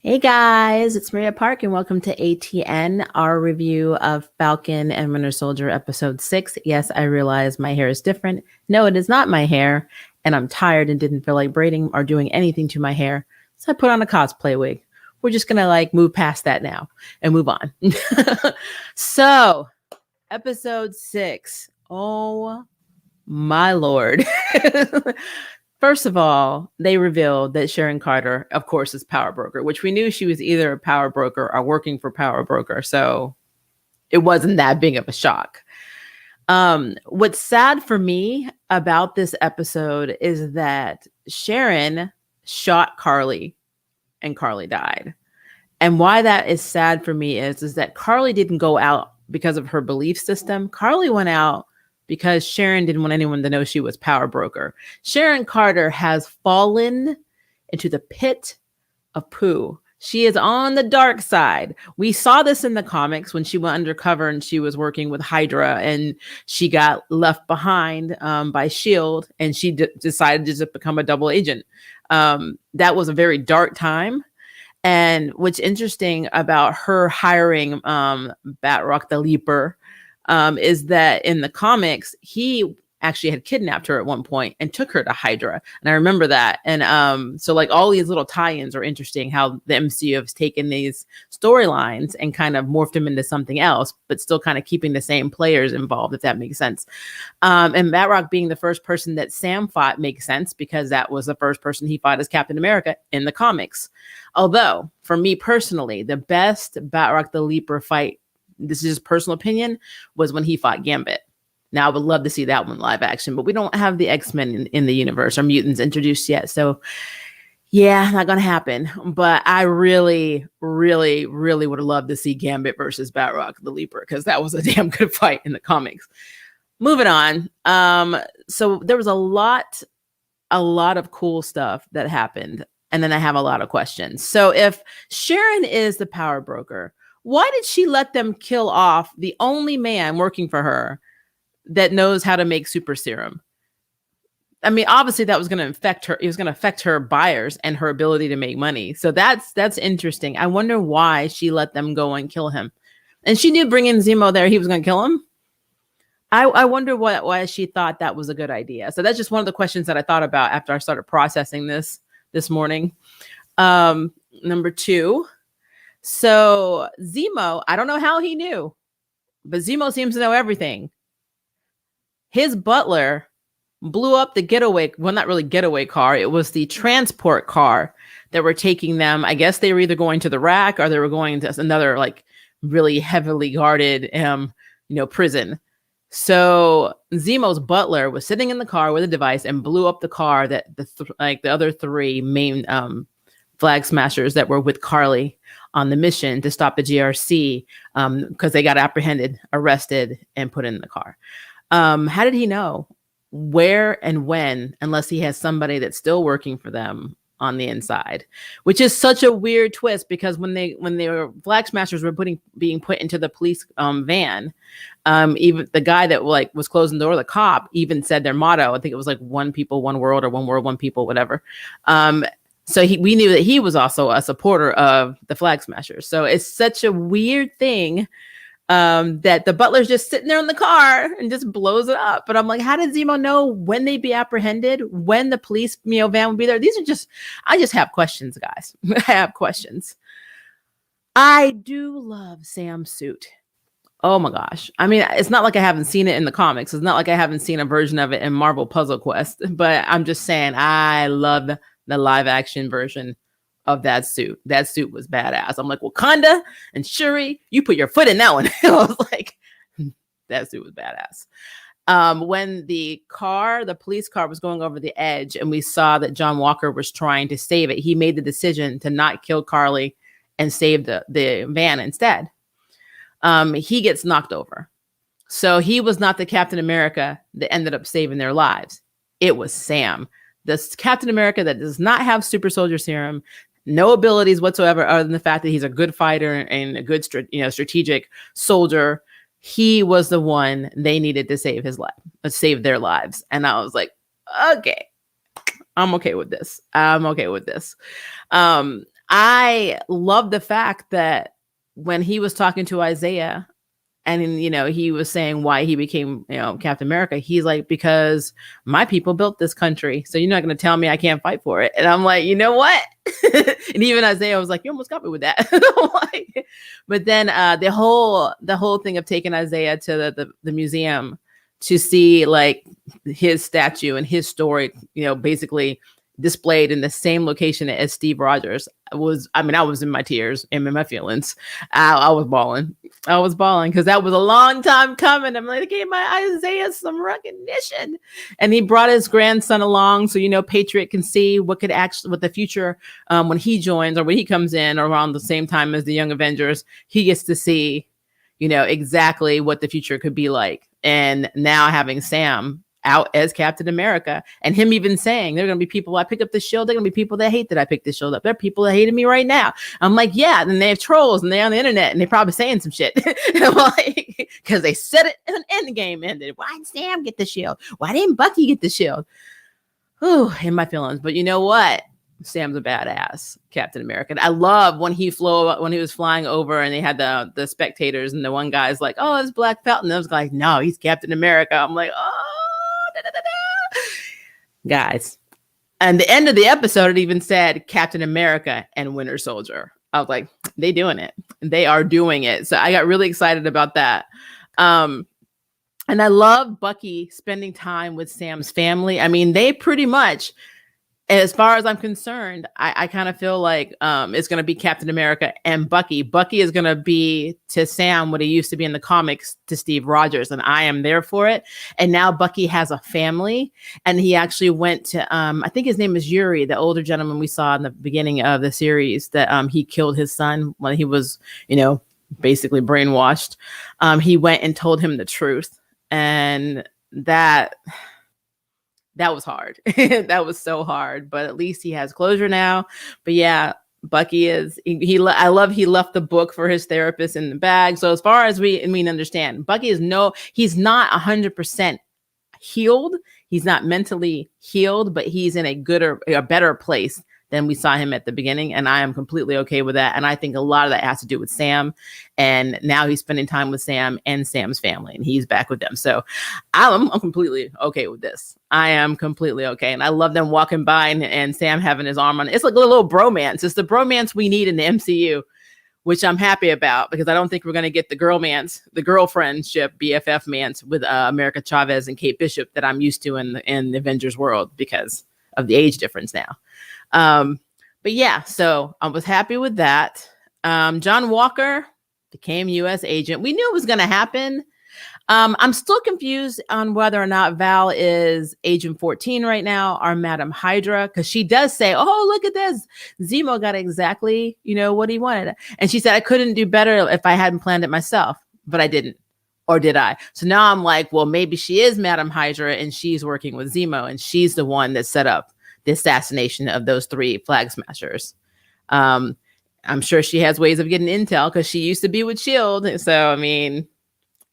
Hey guys, it's Maria Park and welcome to ATN, our review of Falcon and Winter Soldier episode 6. Yes, I realize my hair is different. No, it is not my hair, and I'm tired and didn't feel like braiding or doing anything to my hair. So I put on a cosplay wig. We're just going to move past that now and move on. So, episode 6. Oh my Lord. First of all, they revealed that Sharon Carter, of course, is Power Broker, which we knew she was either a Power Broker or working for Power Broker. So it wasn't that big of a shock. What's sad for me about this episode is that Sharon shot Carly and Carly died. And why that is sad for me is that Carly didn't go out because of her belief system. Carly went out because Sharon didn't want anyone to know she was Power Broker. Sharon Carter has fallen into the pit of poo. She is on the dark side. We saw this in the comics when she went undercover and she was working with Hydra and she got left behind by S.H.I.E.L.D. and she decided to just become a double agent. That was a very dark time. And what's interesting about her hiring Batroc the Leaper is that in the comics, he actually had kidnapped her at one point and took her to Hydra. And I remember that. And so all these little tie-ins are interesting, how the MCU has taken these storylines and kind of morphed them into something else, but still kind of keeping the same players involved, if that makes sense. And Batroc being the first person that Sam fought makes sense because that was the first person he fought as Captain America in the comics. Although, for me personally, the best Batroc the Leaper fight, this is just personal opinion, was when he fought Gambit. Now, I would love to see that one live action, but we don't have the X-Men in the universe or mutants introduced yet. So, yeah, not going to happen. But I really, really, really would have loved to see Gambit versus Batroc the Leaper because that was a damn good fight in the comics. Moving on. So there was a lot of cool stuff that happened. And then I have a lot of questions. So if Sharon is the Power Broker, why did she let them kill off the only man working for her that knows how to make super serum? I mean, obviously that was going to affect her. It was going to affect her buyers and her ability to make money. So that's interesting. I wonder why she let them go and kill him. And she did bring in Zemo there. He was going to kill him. I wonder why she thought that was a good idea. So that's just one of the questions that I thought about after I started processing this morning. Number 2. So Zemo, I don't know how he knew, but Zemo seems to know everything. His butler blew up the getaway, well, not really getaway car. It was the transport car that were taking them. I guess they were either going to the rack or they were going to another really heavily guarded, prison. So Zemo's butler was sitting in the car with a device and blew up the car that the other 3 main flag smashers that were with Carly on the mission to stop the GRC because they got apprehended, arrested, and put in the car. How did he know where and when, unless he has somebody that's still working for them on the inside, which is such a weird twist because when they were flag smashers were being put into the police van, even the guy that was closing the door, the cop, even said their motto. I think it was one people, one world, or one world, one people, whatever. So we knew that he was also a supporter of the flag smashers. So it's such a weird thing that the butler's just sitting there in the car and just blows it up. But I'm like, how did Zemo know when they'd be apprehended, when the police van would be there? I just have questions, guys. I have questions. I do love Sam's suit. Oh my gosh. I mean, it's not like I haven't seen it in the comics. It's not like I haven't seen a version of it in Marvel Puzzle Quest, but I'm just saying I love the live action version of that suit. That suit was badass. I'm like, Wakanda and Shuri, you put your foot in that one. I was like, that suit was badass. When the police car was going over the edge and we saw that John Walker was trying to save it, he made the decision to not kill Carly and save the van instead. He gets knocked over. So he was not the Captain America that ended up saving their lives. It was Sam, this Captain America that does not have super soldier serum, no abilities whatsoever other than the fact that he's a good fighter and a good strategic soldier. He was the one they needed to save save their lives. And I was like, okay, I'm okay with this. I love the fact that when he was talking to Isaiah, and he was saying why he became, Captain America. He's like, because my people built this country, so you're not going to tell me I can't fight for it. And I'm like, you know what? And even Isaiah was like, you almost got me with that. But then the whole thing of taking Isaiah to the museum to see like his statue and his story, basically displayed in the same location as Steve Rogers I was in my tears and in my feelings. I was bawling because that was a long time coming. I'm like, I gave my Isaiah some recognition, and he brought his grandson along, so Patriot can see what the future when he joins or when he comes in around the same time as the Young Avengers, he gets to see exactly what the future could be like. And now having Sam out as Captain America, and him even saying there are going to be people, I pick up the shield, there are going to be people that hate that I picked this shield up. There are people that hated me right now. I'm like, yeah, and they have trolls and they're on the internet and they're probably saying some shit. Like, because they said it in Endgame ended. Why didn't Sam get the shield? Why didn't Bucky get the shield? Ooh, in my feelings. But you know what? Sam's a badass Captain America. I love when he was flying over and they had the spectators and the one guy's like, oh, it's Black Falcon. And I was like, no, he's Captain America. I'm like, oh, guys. And the end of the episode, it even said Captain America and Winter Soldier. I was like, they doing it. They are doing it. So I got really excited about that. And I love Bucky spending time with Sam's family. I mean, they pretty much, as far as I'm concerned, I kind of feel like it's going to be Captain America and Bucky. Bucky is going to be to Sam what he used to be in the comics to Steve Rogers, and I am there for it. And now Bucky has a family, and he actually went to, I think his name is Yuri, the older gentleman we saw in the beginning of the series, that he killed his son when he was, basically brainwashed. He went and told him the truth, and that was hard. That was so hard, but at least he has closure now. But yeah, Bucky is, he left the book for his therapist in the bag. So as far as we understand, Bucky he's not 100% healed. He's not mentally healed, but he's in a better place than we saw him at the beginning. And I am completely okay with that. And I think a lot of that has to do with Sam. And now he's spending time with Sam and Sam's family, and he's back with them. So I'm completely okay with this. I am completely okay. And I love them walking by and Sam having his arm on. It's like a little bromance. It's the bromance we need in the MCU, which I'm happy about, because I don't think we're going to get the girlfriendship, BFF mance with America Chavez and Kate Bishop that I'm used to in the Avengers world because of the age difference now. But yeah, so I was happy with that. John Walker became U.S. agent. We knew it was going to happen. I'm still confused on whether or not Val is Agent 14 right now or Madam Hydra, because she does say, oh, look at this. Zemo got exactly, what he wanted. And she said, I couldn't do better if I hadn't planned it myself, but I didn't. Or did I? So now I'm like, well, maybe she is Madam Hydra and she's working with Zemo and she's the one that set up the assassination of those 3 flag smashers. I'm sure she has ways of getting intel because she used to be with S.H.I.E.L.D. So, I mean,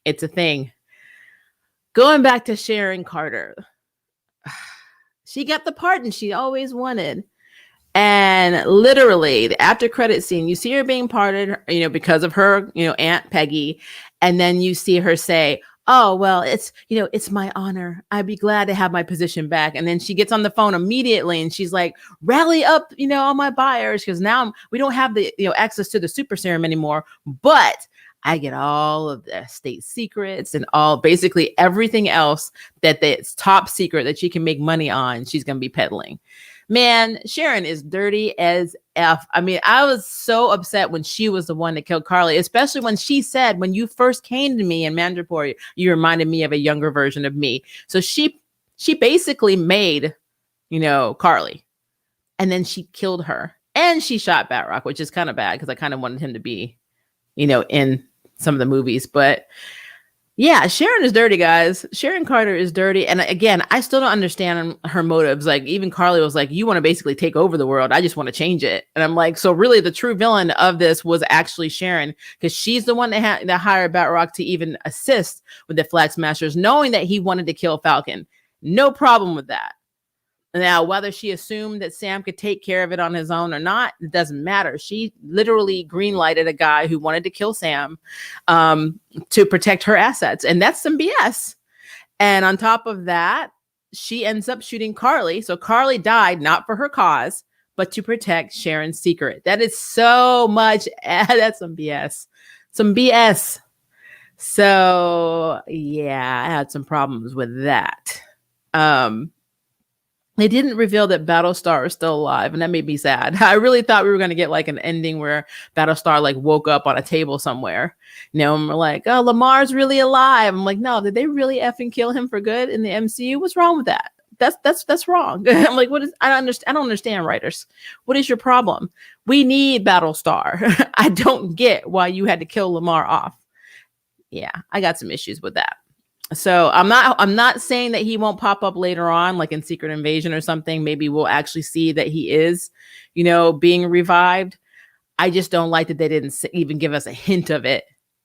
it's a thing. Going back to Sharon Carter. She got the part she always wanted. And literally, the after credit scene, you see her being parted, because of her, Aunt Peggy. And then you see her say, oh, well, it's my honor. I'd be glad to have my position back. And then she gets on the phone immediately and she's like, rally up, all my buyers. Because now we don't have the, access to the super serum anymore, but I get all of the state secrets and basically everything else that's top secret that she can make money on. She's going to be peddling. Man, Sharon is dirty as F. I mean, I was so upset when she was the one that killed Carly, especially when she said, when you first came to me in Mandapore, you reminded me of a younger version of me. So she basically made, Carly, and then she killed her and she shot Batroc, which is kind of bad because I kind of wanted him to be, in some of the movies. But yeah, Sharon is dirty, guys. Sharon Carter is dirty. And again, I still don't understand her motives. Like, even Carly was like, you want to basically take over the world. I just want to change it. And I'm like, so really the true villain of this was actually Sharon, because she's the one that hired Batroc to even assist with the Flag Smashers, knowing that he wanted to kill Falcon. No problem with that. Now, whether she assumed that Sam could take care of it on his own or not, it doesn't matter. She literally greenlighted a guy who wanted to kill Sam to protect her assets. And that's some BS. And on top of that, she ends up shooting Carly. So Carly died not for her cause, but to protect Sharon's secret. That is so much. That's some BS. Some BS. So, yeah, I had some problems with that. They didn't reveal that Battlestar is still alive, and that made me sad. I really thought we were going to get like an ending where Battlestar like woke up on a table somewhere, and we're like, oh, Lamar's really alive. I'm like, no, did they really effing kill him for good in the MCU? What's wrong with that? That's wrong. I'm like, what is? I don't understand, writers. What is your problem? We need Battlestar. I don't get why you had to kill Lamar off. Yeah, I got some issues with that. So I'm not saying that he won't pop up later on, like in Secret Invasion or something. Maybe we'll actually see that he is, being revived. I just don't like that they didn't even give us a hint of it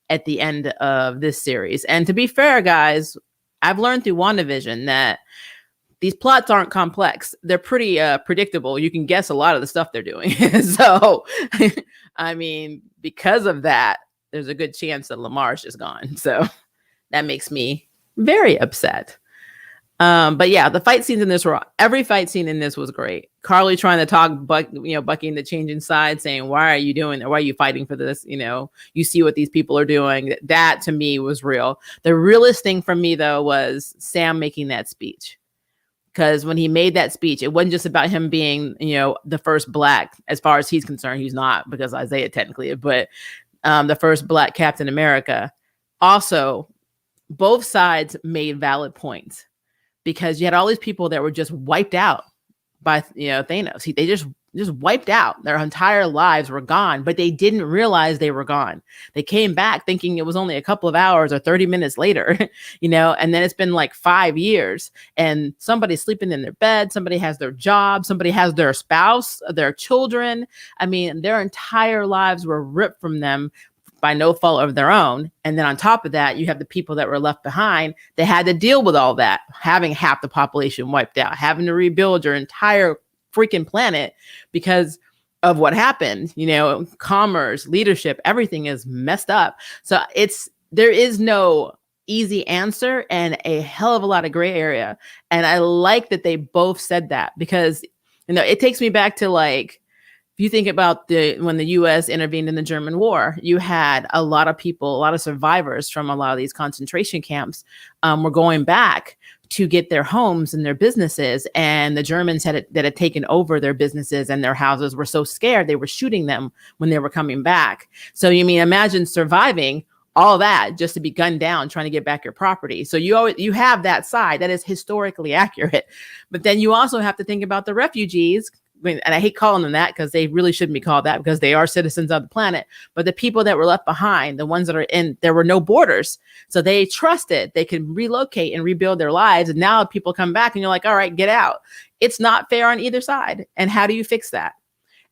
at the end of this series. And to be fair, guys, I've learned through WandaVision that these plots aren't complex. They're pretty predictable. You can guess a lot of the stuff they're doing. So, I mean, because of that, there's a good chance that Lamar's just gone. So that makes me very upset. But yeah, the fight scenes in this every fight scene in this was great. Carly trying to talk Bucky into changing sides, saying, why are you doing that? Why are you fighting for this? You see what these people are doing. That to me was real. The realest thing for me though was Sam making that speech. Because when he made that speech, it wasn't just about him being, the first Black, as far as he's concerned. He's not, because Isaiah technically, but the first Black Captain America. Also, both sides made valid points, because you had all these people that were just wiped out by Thanos. They just wiped out. Their entire lives were gone, but they didn't realize they were gone. They came back thinking it was only a couple of hours or 30 minutes later, and then it's been like 5 years, and somebody's sleeping in their bed. Somebody has their job. Somebody has their spouse, their children. I mean, their entire lives were ripped from them by no fault of their own. And then on top of that, you have the people that were left behind. They had to deal with all that, having half the population wiped out, having to rebuild your entire freaking planet because of what happened. Commerce, leadership, everything is messed up. So there is no easy answer and a hell of a lot of gray area. And I like that they both said that, because it takes me back to like, if you think about when the U.S. intervened in the German war, you had a lot of people, a lot of survivors from a lot of these concentration camps were going back to get their homes and their businesses. And the Germans that had taken over their businesses and their houses were so scared they were shooting them when they were coming back. So imagine surviving all that just to be gunned down trying to get back your property. So you have that side that is historically accurate. But then you also have to think about the refugees. And I hate calling them that, because they really shouldn't be called that, because they are citizens of the planet. But the people that were left behind, the ones that are there were no borders. So they trusted they could relocate and rebuild their lives. And now people come back and you're like, all right, get out. It's not fair on either side. And how do you fix that?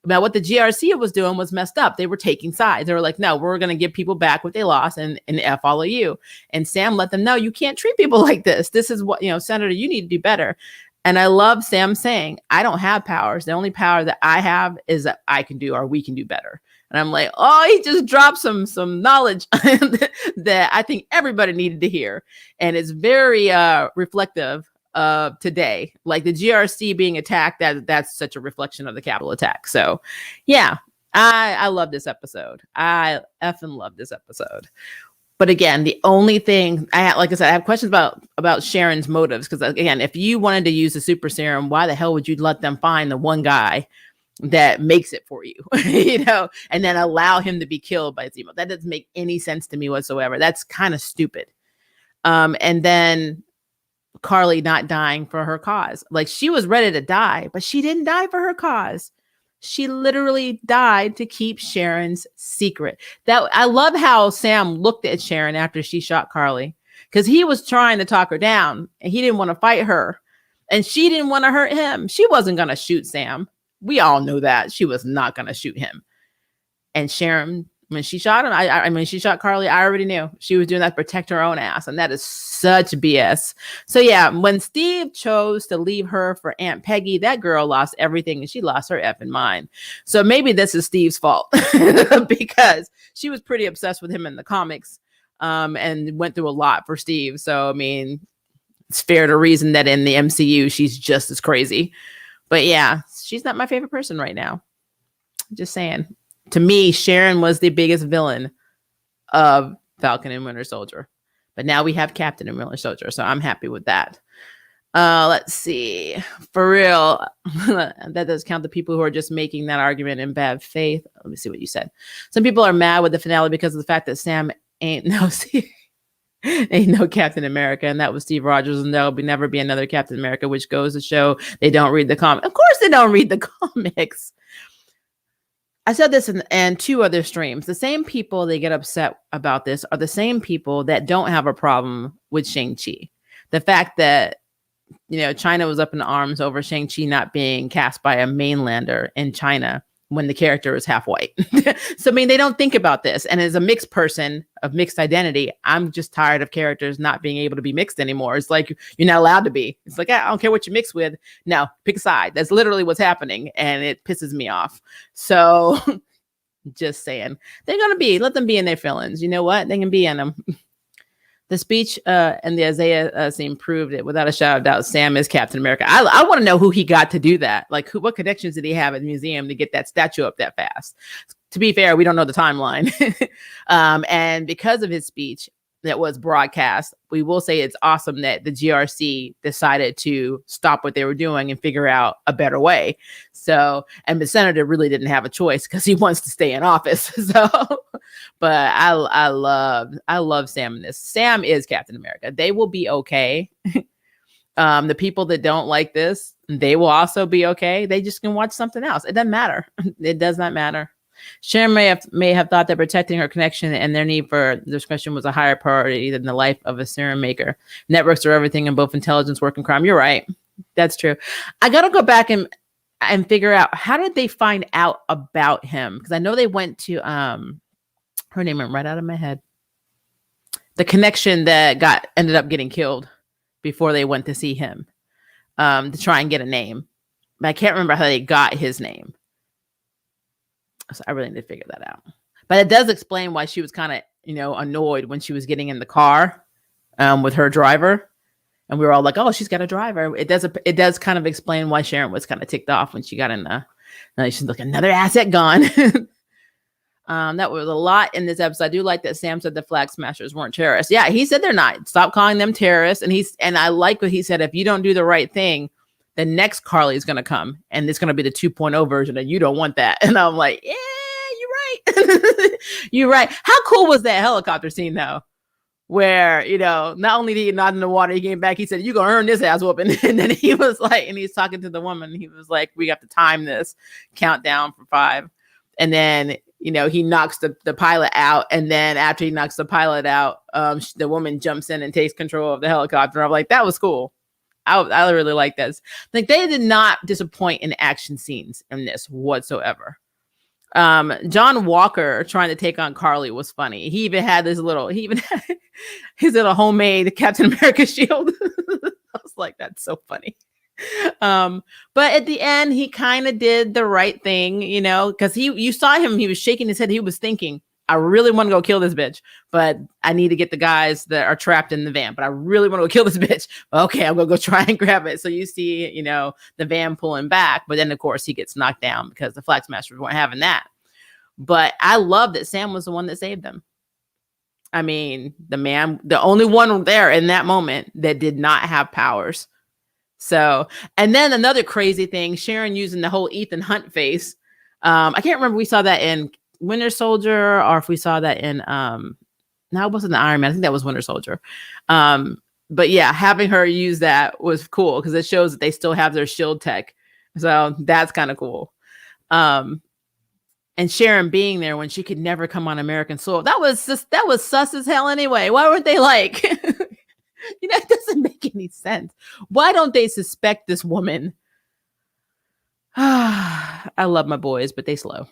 Now, what the GRC was doing was messed up. They were taking sides. They were like, no, we're going to give people back what they lost and F all of you. And Sam let them know, you can't treat people like this. This is what, Senator, you need to do better. And I love Sam saying, I don't have powers. The only power that I have is that I can do, or we can do better. And I'm like, oh, he just dropped some knowledge that I think everybody needed to hear. And it's very reflective of today. Like the GRC being attacked, that's such a reflection of the Capitol attack. So yeah, I love this episode. I effing love this episode. But again, the only thing I have questions about Sharon's motives. Because again, if you wanted to use the super serum, why the hell would you let them find the one guy that makes it for you, and then allow him to be killed by Zemo? That doesn't make any sense to me whatsoever. That's kind of stupid. And then Carly not dying for her cause. Like, she was ready to die, but she didn't die for her cause. She literally died to keep Sharon's secret. That I love how Sam looked at Sharon after she shot Carly, because he was trying to talk her down and he didn't want to fight her, and she didn't want to hurt him. She wasn't going to shoot Sam. We all knew that she was not going to shoot him. And Sharon When she shot him, I mean, she shot Carly, I already knew she was doing that to protect her own ass. And that is such BS. So yeah, when Steve chose to leave her for Aunt Peggy, that girl lost everything and she lost her effing mind. So maybe this is Steve's fault because she was pretty obsessed with him in the comics, and went through a lot for Steve. So, I mean, it's fair to reason that in the MCU, she's just as crazy. But yeah, she's not my favorite person right now. Just saying. To me, Sharon was the biggest villain of Falcon and Winter Soldier. But now we have Captain and Winter Soldier, so I'm happy with that. Let's see. For real, that does count the people who are just making that argument in bad faith. Let me see what you said. Some people are mad with the finale because of the fact that Sam ain't no Captain America, and that was Steve Rogers, and there'll never be another Captain America, which goes to show they don't read the comics. Of course they don't read the comics. I said this in 2 other streams. The same people that get upset about this are the same people that don't have a problem with Shang-Chi. The fact that, China was up in arms over Shang-Chi not being cast by a mainlander in China when the character is half white. So, I mean, they don't think about this. And as a mixed person of mixed identity, I'm just tired of characters not being able to be mixed anymore. It's like, you're not allowed to be. It's like, I don't care what you mix with. No, pick a side. That's literally what's happening. And it pisses me off. So just saying, they're going to let them be in their feelings. You know what? They can be in them. The speech and the Isaiah scene proved it without a shadow of doubt. Sam is Captain America. I want to know who he got to do that. Like, what connections did he have at the museum to get that statue up that fast? To be fair, we don't know the timeline. And because of his speech that was broadcast, we will say it's awesome that the GRC decided to stop what they were doing and figure out a better way. So, and the senator really didn't have a choice because he wants to stay in office. So, but I love Sam in this. Sam is Captain America. They will be okay. The people that don't like this, they will also be okay. They just can watch something else. It doesn't matter. It does not matter. Sharon may have thought that protecting her connection and their need for discretion was a higher priority than the life of a serum maker. Networks are everything in both intelligence, work, and crime. You're right. That's true. I got to go back and figure out, how did they find out about him? Because I know they went to, her name went right out of my head. The connection that ended up getting killed before they went to see him, to try and get a name. But I can't remember how they got his name. So I really need to figure that out. But it does explain why she was kind of, annoyed when she was getting in the car with her driver. And we were all like, oh, she's got a driver. It does kind of explain why Sharon was kind of ticked off when she got in she's like, another asset gone. That was a lot in this episode. I do like that Sam said the Flag Smashers weren't terrorists. Yeah, he said they're not. Stop calling them terrorists. And I like what he said. If you don't do the right thing, the next Carly is going to come and it's going to be the 2.0 version, and you don't want that. And I'm like, yeah, you're right. You're right. How cool was that helicopter scene though? Where, not only did he not in the water, he came back, he said, you're going to earn this ass whooping. And then he was like, and he's talking to the woman. He was like, we have to time this countdown for 5. And then, he knocks the pilot out. And then after he knocks the pilot out, the woman jumps in and takes control of the helicopter. I'm like, that was cool. I really like this. Like, they did not disappoint in action scenes in this whatsoever. John Walker trying to take on Carly was funny. He even had his little homemade Captain America shield. I was like, that's so funny. But at the end, he kind of did the right thing, because you saw him, he was shaking his head. He was thinking, I really want to go kill this bitch, but I need to get the guys that are trapped in the van, but I really want to go kill this bitch. Okay, I'm going to go try and grab it. So you see, the van pulling back, but then of course he gets knocked down because the Flag Smashers weren't having that. But I love that Sam was the one that saved them. I mean, the only one there in that moment that did not have powers. So, and then another crazy thing, Sharon using the whole Ethan Hunt face. I can't remember, we saw that in Winter Soldier, or if we saw that in no, it wasn't the Iron Man. I think that was Winter Soldier. But yeah, having her use that was cool because it shows that they still have their shield tech. So that's kind of cool. And Sharon being there when she could never come on American soil. That was sus as hell anyway. Why weren't they like, it doesn't make any sense. Why don't they suspect this woman? I love my boys, but they slow.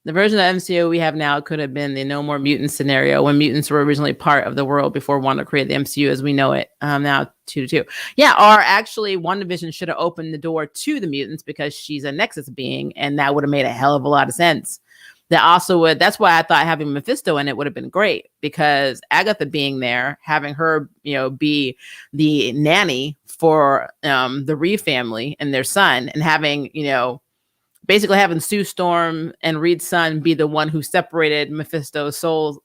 The version of MCU we have now could have been the No More Mutants scenario when mutants were originally part of the world before Wanda created the MCU as we know it. Now 2-2. Yeah, or actually WandaVision should have opened the door to the mutants because she's a Nexus being, and that would have made a hell of a lot of sense. That also would, that's why I thought having Mephisto in it would have been great, because Agatha being there, having her, be the nanny for the Reeve family and their son, and having, basically having Sue Storm and Reed's son be the one who separated Mephisto's soul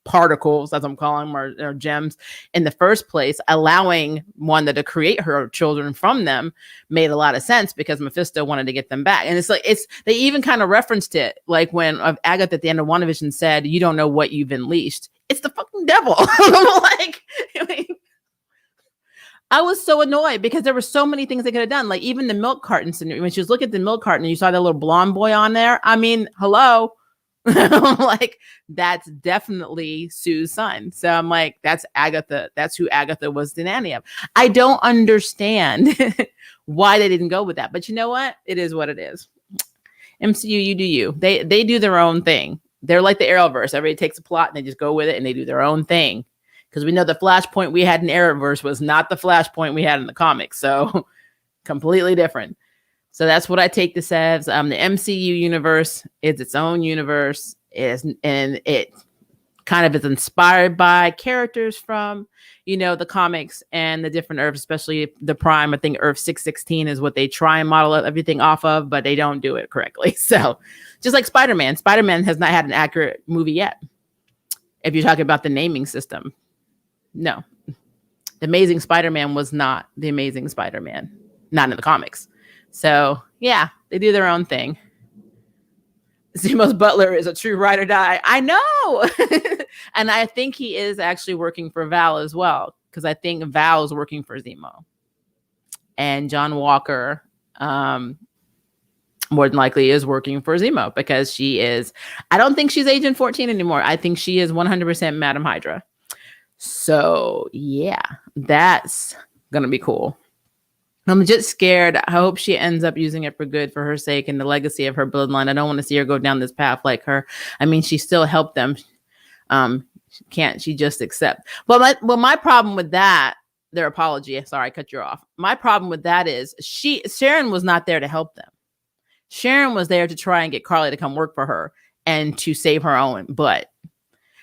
particles, as I'm calling them, or gems in the first place, allowing Wanda to create her children from them, made a lot of sense because Mephisto wanted to get them back. And they even kind of referenced it, like when Agatha at the end of WandaVision said, "You don't know what you've unleashed." It's the fucking devil. I was so annoyed because there were so many things they could have done. Like even the milk carton scenario, when she was looking at the milk carton and you saw that little blonde boy on there. I mean, hello. Like that's definitely Sue's son. So I'm like, that's Agatha. That's who Agatha was the nanny of. I don't understand why they didn't go with that. But you know what? It is what it is. MCU, you do you. They do their own thing. They're like the Arrowverse. Everybody takes a plot and they just go with it and they do their own thing. Because we know the Flashpoint we had in Arrowverse was not the Flashpoint we had in the comics. So completely different. So that's what I take this as. The MCU universe is its own universe. And it kind of is inspired by characters from, the comics and the different Earths, especially the Prime. I think Earth 616 is what they try and model everything off of, but they don't do it correctly. So just like Spider-Man. Spider-Man has not had an accurate movie yet. If you're talking about the naming system. No, the Amazing Spider-Man was not the Amazing Spider-Man, not in the comics. So yeah, they do their own thing. Zemos Butler is a true ride or die. I know. And I think he is actually working for Val as well, because I think Val is working for Zemo. And John Walker more than likely is working for Zemo because I don't think she's Agent 14 anymore. I think she is 100% Madam Hydra. So yeah, that's gonna be cool. I'm just scared. I hope she ends up using it for good for her sake and the legacy of her bloodline. I don't want to see her go down this path like her. I mean, she still helped them. Can't she just accept? Well, my problem with that, their apology. Sorry, I cut you off. My problem with that is Sharon was not there to help them. Sharon was there to try and get Carly to come work for her and to save her own butt.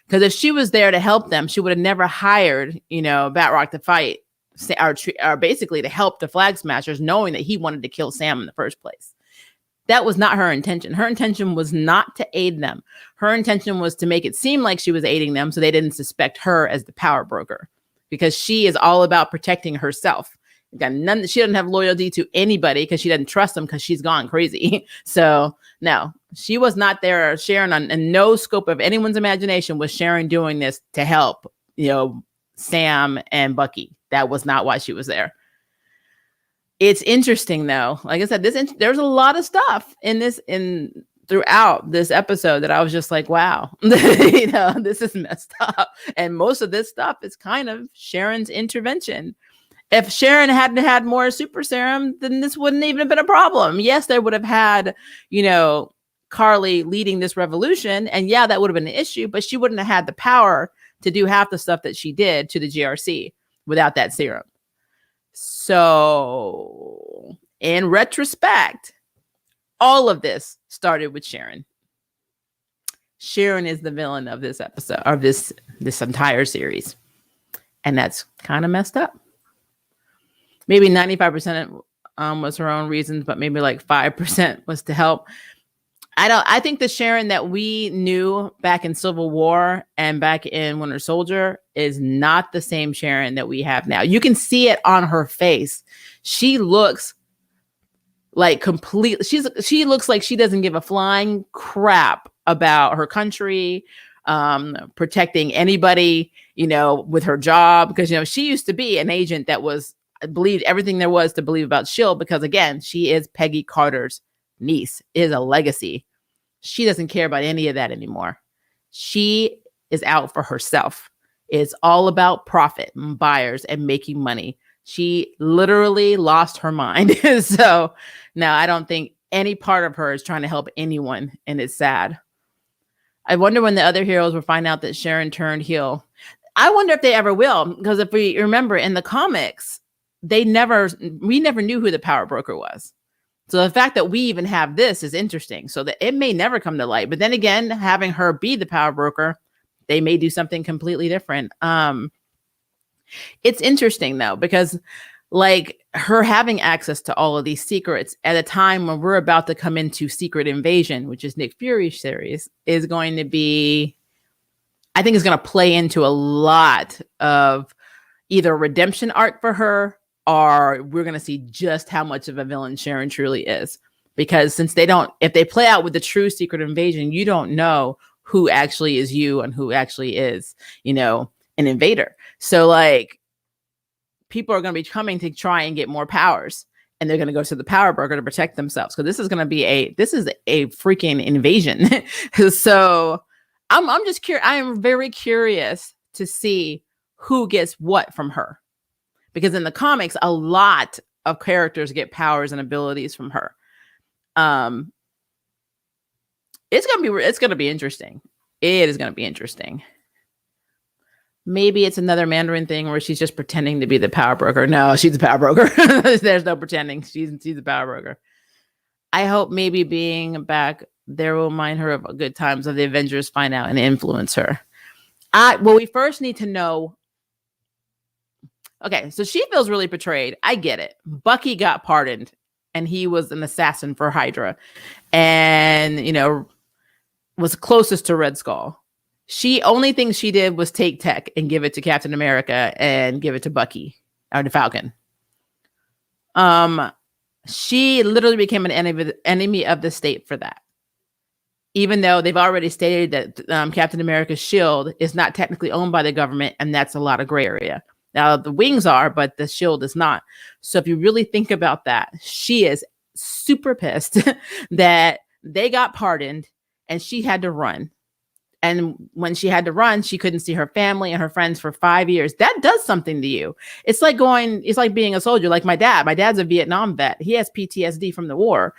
Because if she was there to help them, she would have never hired, Batroc to fight or basically to help the Flag Smashers, knowing that he wanted to kill Sam in the first place. That was not her intention. Her intention was not to aid them. Her intention was to make it seem like she was aiding them so they didn't suspect her as the power broker, because she is all about protecting herself. She doesn't have loyalty to anybody because she doesn't trust them because she's gone crazy. So no, she was not there. Sharon, and no scope of anyone's imagination was Sharon doing this to help, Sam and Bucky. That was not why she was there. It's interesting though. Like I said, there's a lot of stuff throughout this episode that I was just like, wow, this is messed up. And most of this stuff is kind of Sharon's intervention. If Sharon hadn't had more super serum, then this wouldn't even have been a problem. Yes, they would have had, Carly leading this revolution. And yeah, that would have been an issue, but she wouldn't have had the power to do half the stuff that she did to the GRC without that serum. So in retrospect, all of this started with Sharon. Sharon is the villain of this episode, or this entire series. And that's kind of messed up. Maybe 95% was her own reasons, but maybe like 5% was to help. I think the Sharon that we knew back in Civil War and back in Winter Soldier is not the same Sharon that we have now. You can see it on her face. She looks like she looks like she doesn't give a flying crap about her country, protecting anybody, with her job, because, she used to be an agent that believed everything there was to believe about S.H.I.E.L.D. because, again, she is Peggy Carter's niece. It is a legacy. She doesn't care about any of that anymore. She is out for herself. It's all about profit and buyers and making money. She literally lost her mind. So now I don't think any part of her is trying to help anyone, and it's sad. I wonder when the other heroes will find out that Sharon turned heel. I wonder if they ever will, because if we remember in the comics, we never knew who the power broker was. So the fact that we even have this is interesting. So that it may never come to light. But then again, having her be the power broker, they may do something completely different. It's interesting though, because like her having access to all of these secrets at a time when we're about to come into Secret Invasion, which is Nick Fury's series, is going to be, I think, is going to play into a lot of either a redemption arc for her, or we're going to see just how much of a villain Sharon truly is. Because since if they play out with the true Secret Invasion, you don't know who actually is you and who actually is, an invader. So like, people are going to be coming to try and get more powers, and they're going to go to the power broker to protect themselves. So this is going to be a freaking invasion. So I'm just curious. I am very curious to see who gets what from her, because in the comics, a lot of characters get powers and abilities from her. It's going to be interesting. It is going to be interesting. Maybe it's another Mandarin thing where she's just pretending to be the power broker. No, she's the power broker. There's no pretending. She's the power broker. I hope maybe being back there will remind her of good times of the Avengers find out and influence her. Well, we first need to know. Okay, so she feels really betrayed. I get it. Bucky got pardoned, and he was an assassin for Hydra, and was closest to Red Skull. Only thing she did was take tech and give it to Captain America and give it to Bucky or to Falcon. She literally became an enemy of the state for that. Even though they've already stated that Captain America's shield is not technically owned by the government, and that's a lot of gray area. Now the wings are, but the shield is not. So if you really think about that, she is super pissed that they got pardoned and she had to run. And when she had to run, she couldn't see her family and her friends for 5 years. That does something to you. It's like being a soldier. Like my dad. My dad's a Vietnam vet. He has PTSD from the war.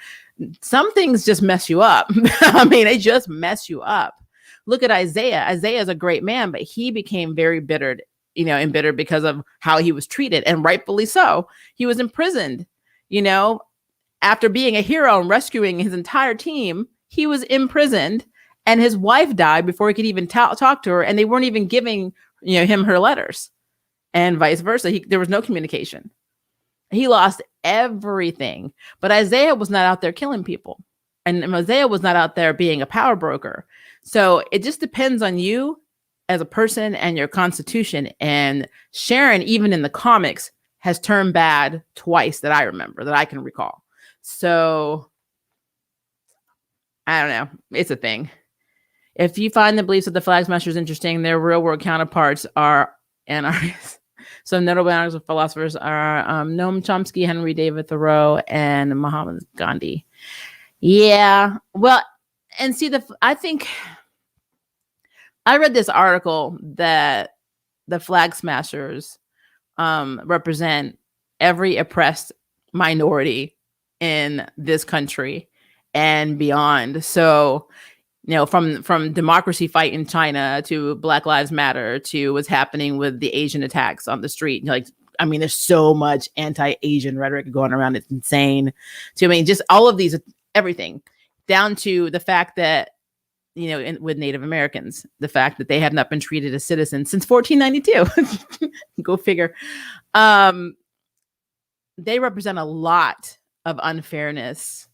Some things just mess you up. I mean, they just mess you up. Look at Isaiah. Isaiah is a great man, but he became very embittered because of how he was treated, and rightfully so. He was imprisoned, after being a hero and rescuing his entire team. He was imprisoned. And his wife died before he could even talk to her, and they weren't even giving him her letters, and vice versa. There was no communication. He lost everything. But Isaiah was not out there killing people, and Isaiah was not out there being a power broker. So it just depends on you as a person and your constitution. And Sharon, even in the comics, has turned bad twice that I remember, that I can recall. So I don't know. It's a thing. If you find the beliefs of the Flag Smashers interesting, their real-world counterparts are anarchists. Some notable anarchist philosophers are Noam Chomsky, Henry David Thoreau, and Mahatma Gandhi. Yeah, well, and see, I think I read this article that the Flag Smashers represent every oppressed minority in this country and beyond. So, from democracy fight in China to Black Lives Matter to what's happening with the Asian attacks on the street. There's so much anti-Asian rhetoric going around. It's insane. Just all of these, everything down to the fact that, with Native Americans, the fact that they have not been treated as citizens since 1492. Go figure. They represent a lot of unfairness,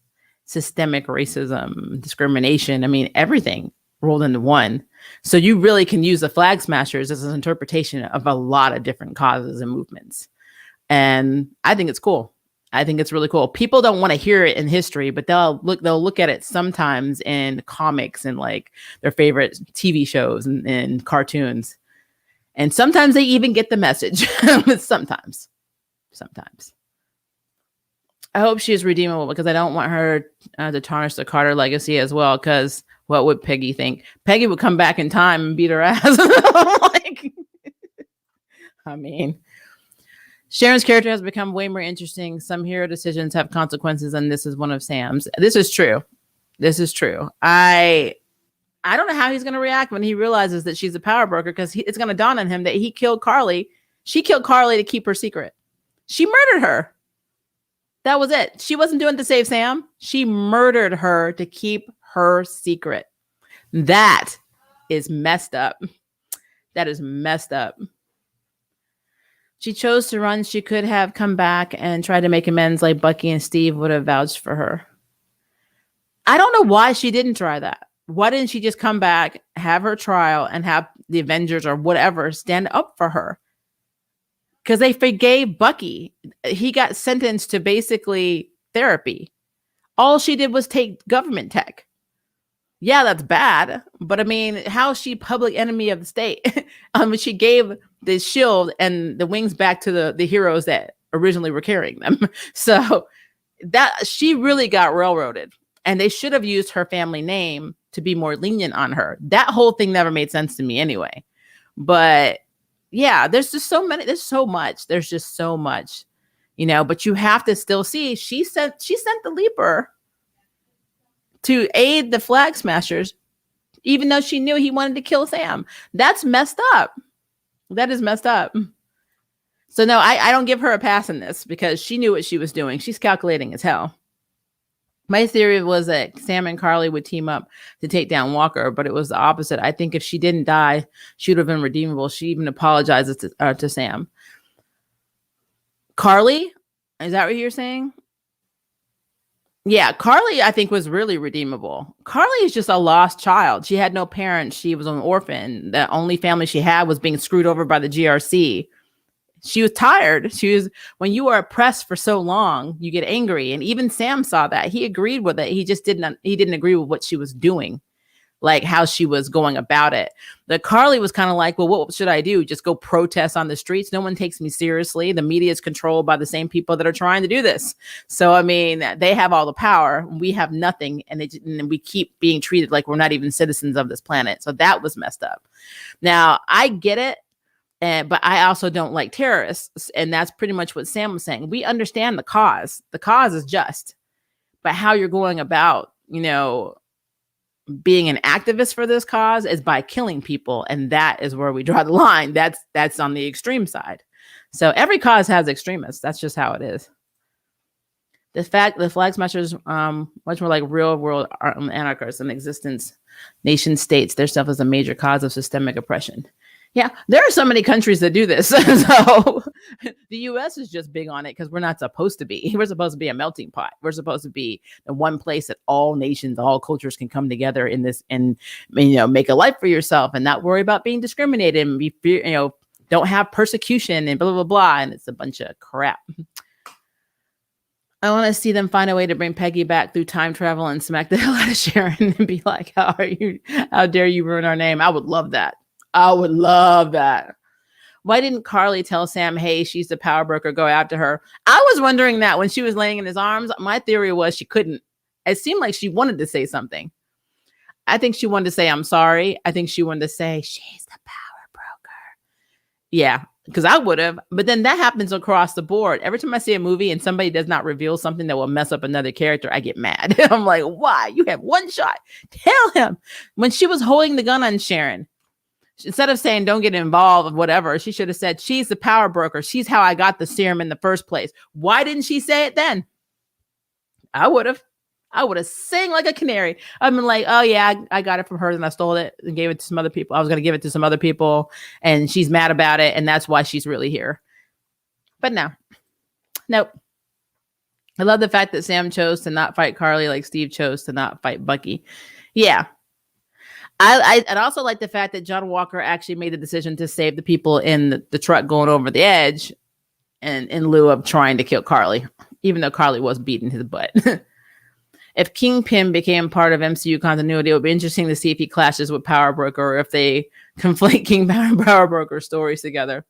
systemic racism, discrimination. Everything rolled into one. So you really can use the Flag Smashers as an interpretation of a lot of different causes and movements. And I think it's cool. I think it's really cool. People don't want to hear it in history, but they'll look at it sometimes in comics and like their favorite TV shows and cartoons. And sometimes they even get the message. Sometimes. I hope she is redeemable, because I don't want her to tarnish the Carter legacy as well. Because what would Peggy think? Peggy would come back in time and beat her ass. Sharon's character has become way more interesting. Some hero decisions have consequences, and this is one of Sam's. This is true. I I don't know how he's going to react when he realizes that she's a power broker, because it's going to dawn on him that he killed Carly. She killed Carly to keep her secret. She murdered her. That was it. She wasn't doing it to save Sam. She murdered her to keep her secret. That is messed up. That is messed up. She chose to run. She could have come back and tried to make amends like Bucky and Steve would have vouched for her. I don't know why she didn't try that. Why didn't she just come back, have her trial, and have the Avengers or whatever stand up for her? Because they forgave Bucky. He got sentenced to basically therapy. All she did was take government tech. Yeah, that's bad. But I mean, how is she public enemy of the state? She gave the shield and the wings back to the heroes that originally were carrying them. So that she really got railroaded. And they should have used her family name to be more lenient on her. That whole thing never made sense to me anyway. But yeah, there's just so many. There's so much. There's just so much, but you have to still see she sent the Leaper to aid the Flag Smashers, even though she knew he wanted to kill Sam. That's messed up. That is messed up. So no, I don't give her a pass in this, because she knew what she was doing. She's calculating as hell. My theory was that Sam and Carly would team up to take down Walker, but it was the opposite. I think if she didn't die, she would have been redeemable. She even apologizes to Sam. Carly, is that what you're saying? Yeah, Carly, I think, was really redeemable. Carly is just a lost child. She had no parents. She was an orphan. The only family she had was being screwed over by the GRC. She was tired. When you are oppressed for so long, you get angry. And even Sam saw that. He agreed with it. He didn't agree with what she was doing, like how she was going about it. The Carly was kind of like, well, what should I do? Just go protest on the streets? No one takes me seriously. The media is controlled by the same people that are trying to do this. So, I mean, they have all the power. We have nothing. And we keep being treated like we're not even citizens of this planet. So that was messed up. Now, I get it. But I also don't like terrorists. And that's pretty much what Sam was saying. We understand the cause. The cause is just. But how you're going about, being an activist for this cause is by killing people. And that is where we draw the line. That's on the extreme side. So every cause has extremists. That's just how it is. The Flag Smashers, much more like real world anarchists in existence, nation states, their stuff is a major cause of systemic oppression. Yeah, there are so many countries that do this. So the U.S. is just big on it because we're not supposed to be. We're supposed to be a melting pot. We're supposed to be the one place that all nations, all cultures can come together in this and, make a life for yourself and not worry about being discriminated and be, don't have persecution and blah, blah, blah. And it's a bunch of crap. I want to see them find a way to bring Peggy back through time travel and smack the hell out of Sharon and be like, how dare you ruin our name? I would love that. I would love that. Why didn't Carly tell Sam, hey, she's the power broker, go after her? I was wondering that when she was laying in his arms. My theory was she couldn't. It seemed like she wanted to say something. I think she wanted to say, I'm sorry. I think she wanted to say, she's the power broker. Yeah, because I would have. But then that happens across the board. Every time I see a movie and somebody does not reveal something that will mess up another character, I get mad. I'm like, why? You have one shot. Tell him. When she was holding the gun on Sharon, instead of saying, don't get involved, whatever, she should have said, she's the power broker. She's how I got the serum in the first place. Why didn't she say it then? I would have sang like a canary. I've been like, oh yeah, I got it from her and I stole it and gave it to some other people. I was going to give it to some other people and she's mad about it. And that's why she's really here. But no, nope. I love the fact that Sam chose to not fight Carly like Steve chose to not fight Bucky. Yeah. I'd also like the fact that John Walker actually made the decision to save the people in the truck going over the edge and in lieu of trying to kill Carly, even though Carly was beating his butt. If Kingpin became part of MCU continuity, it would be interesting to see if he clashes with Power Broker or if they conflate Kingpin and Power Broker stories together.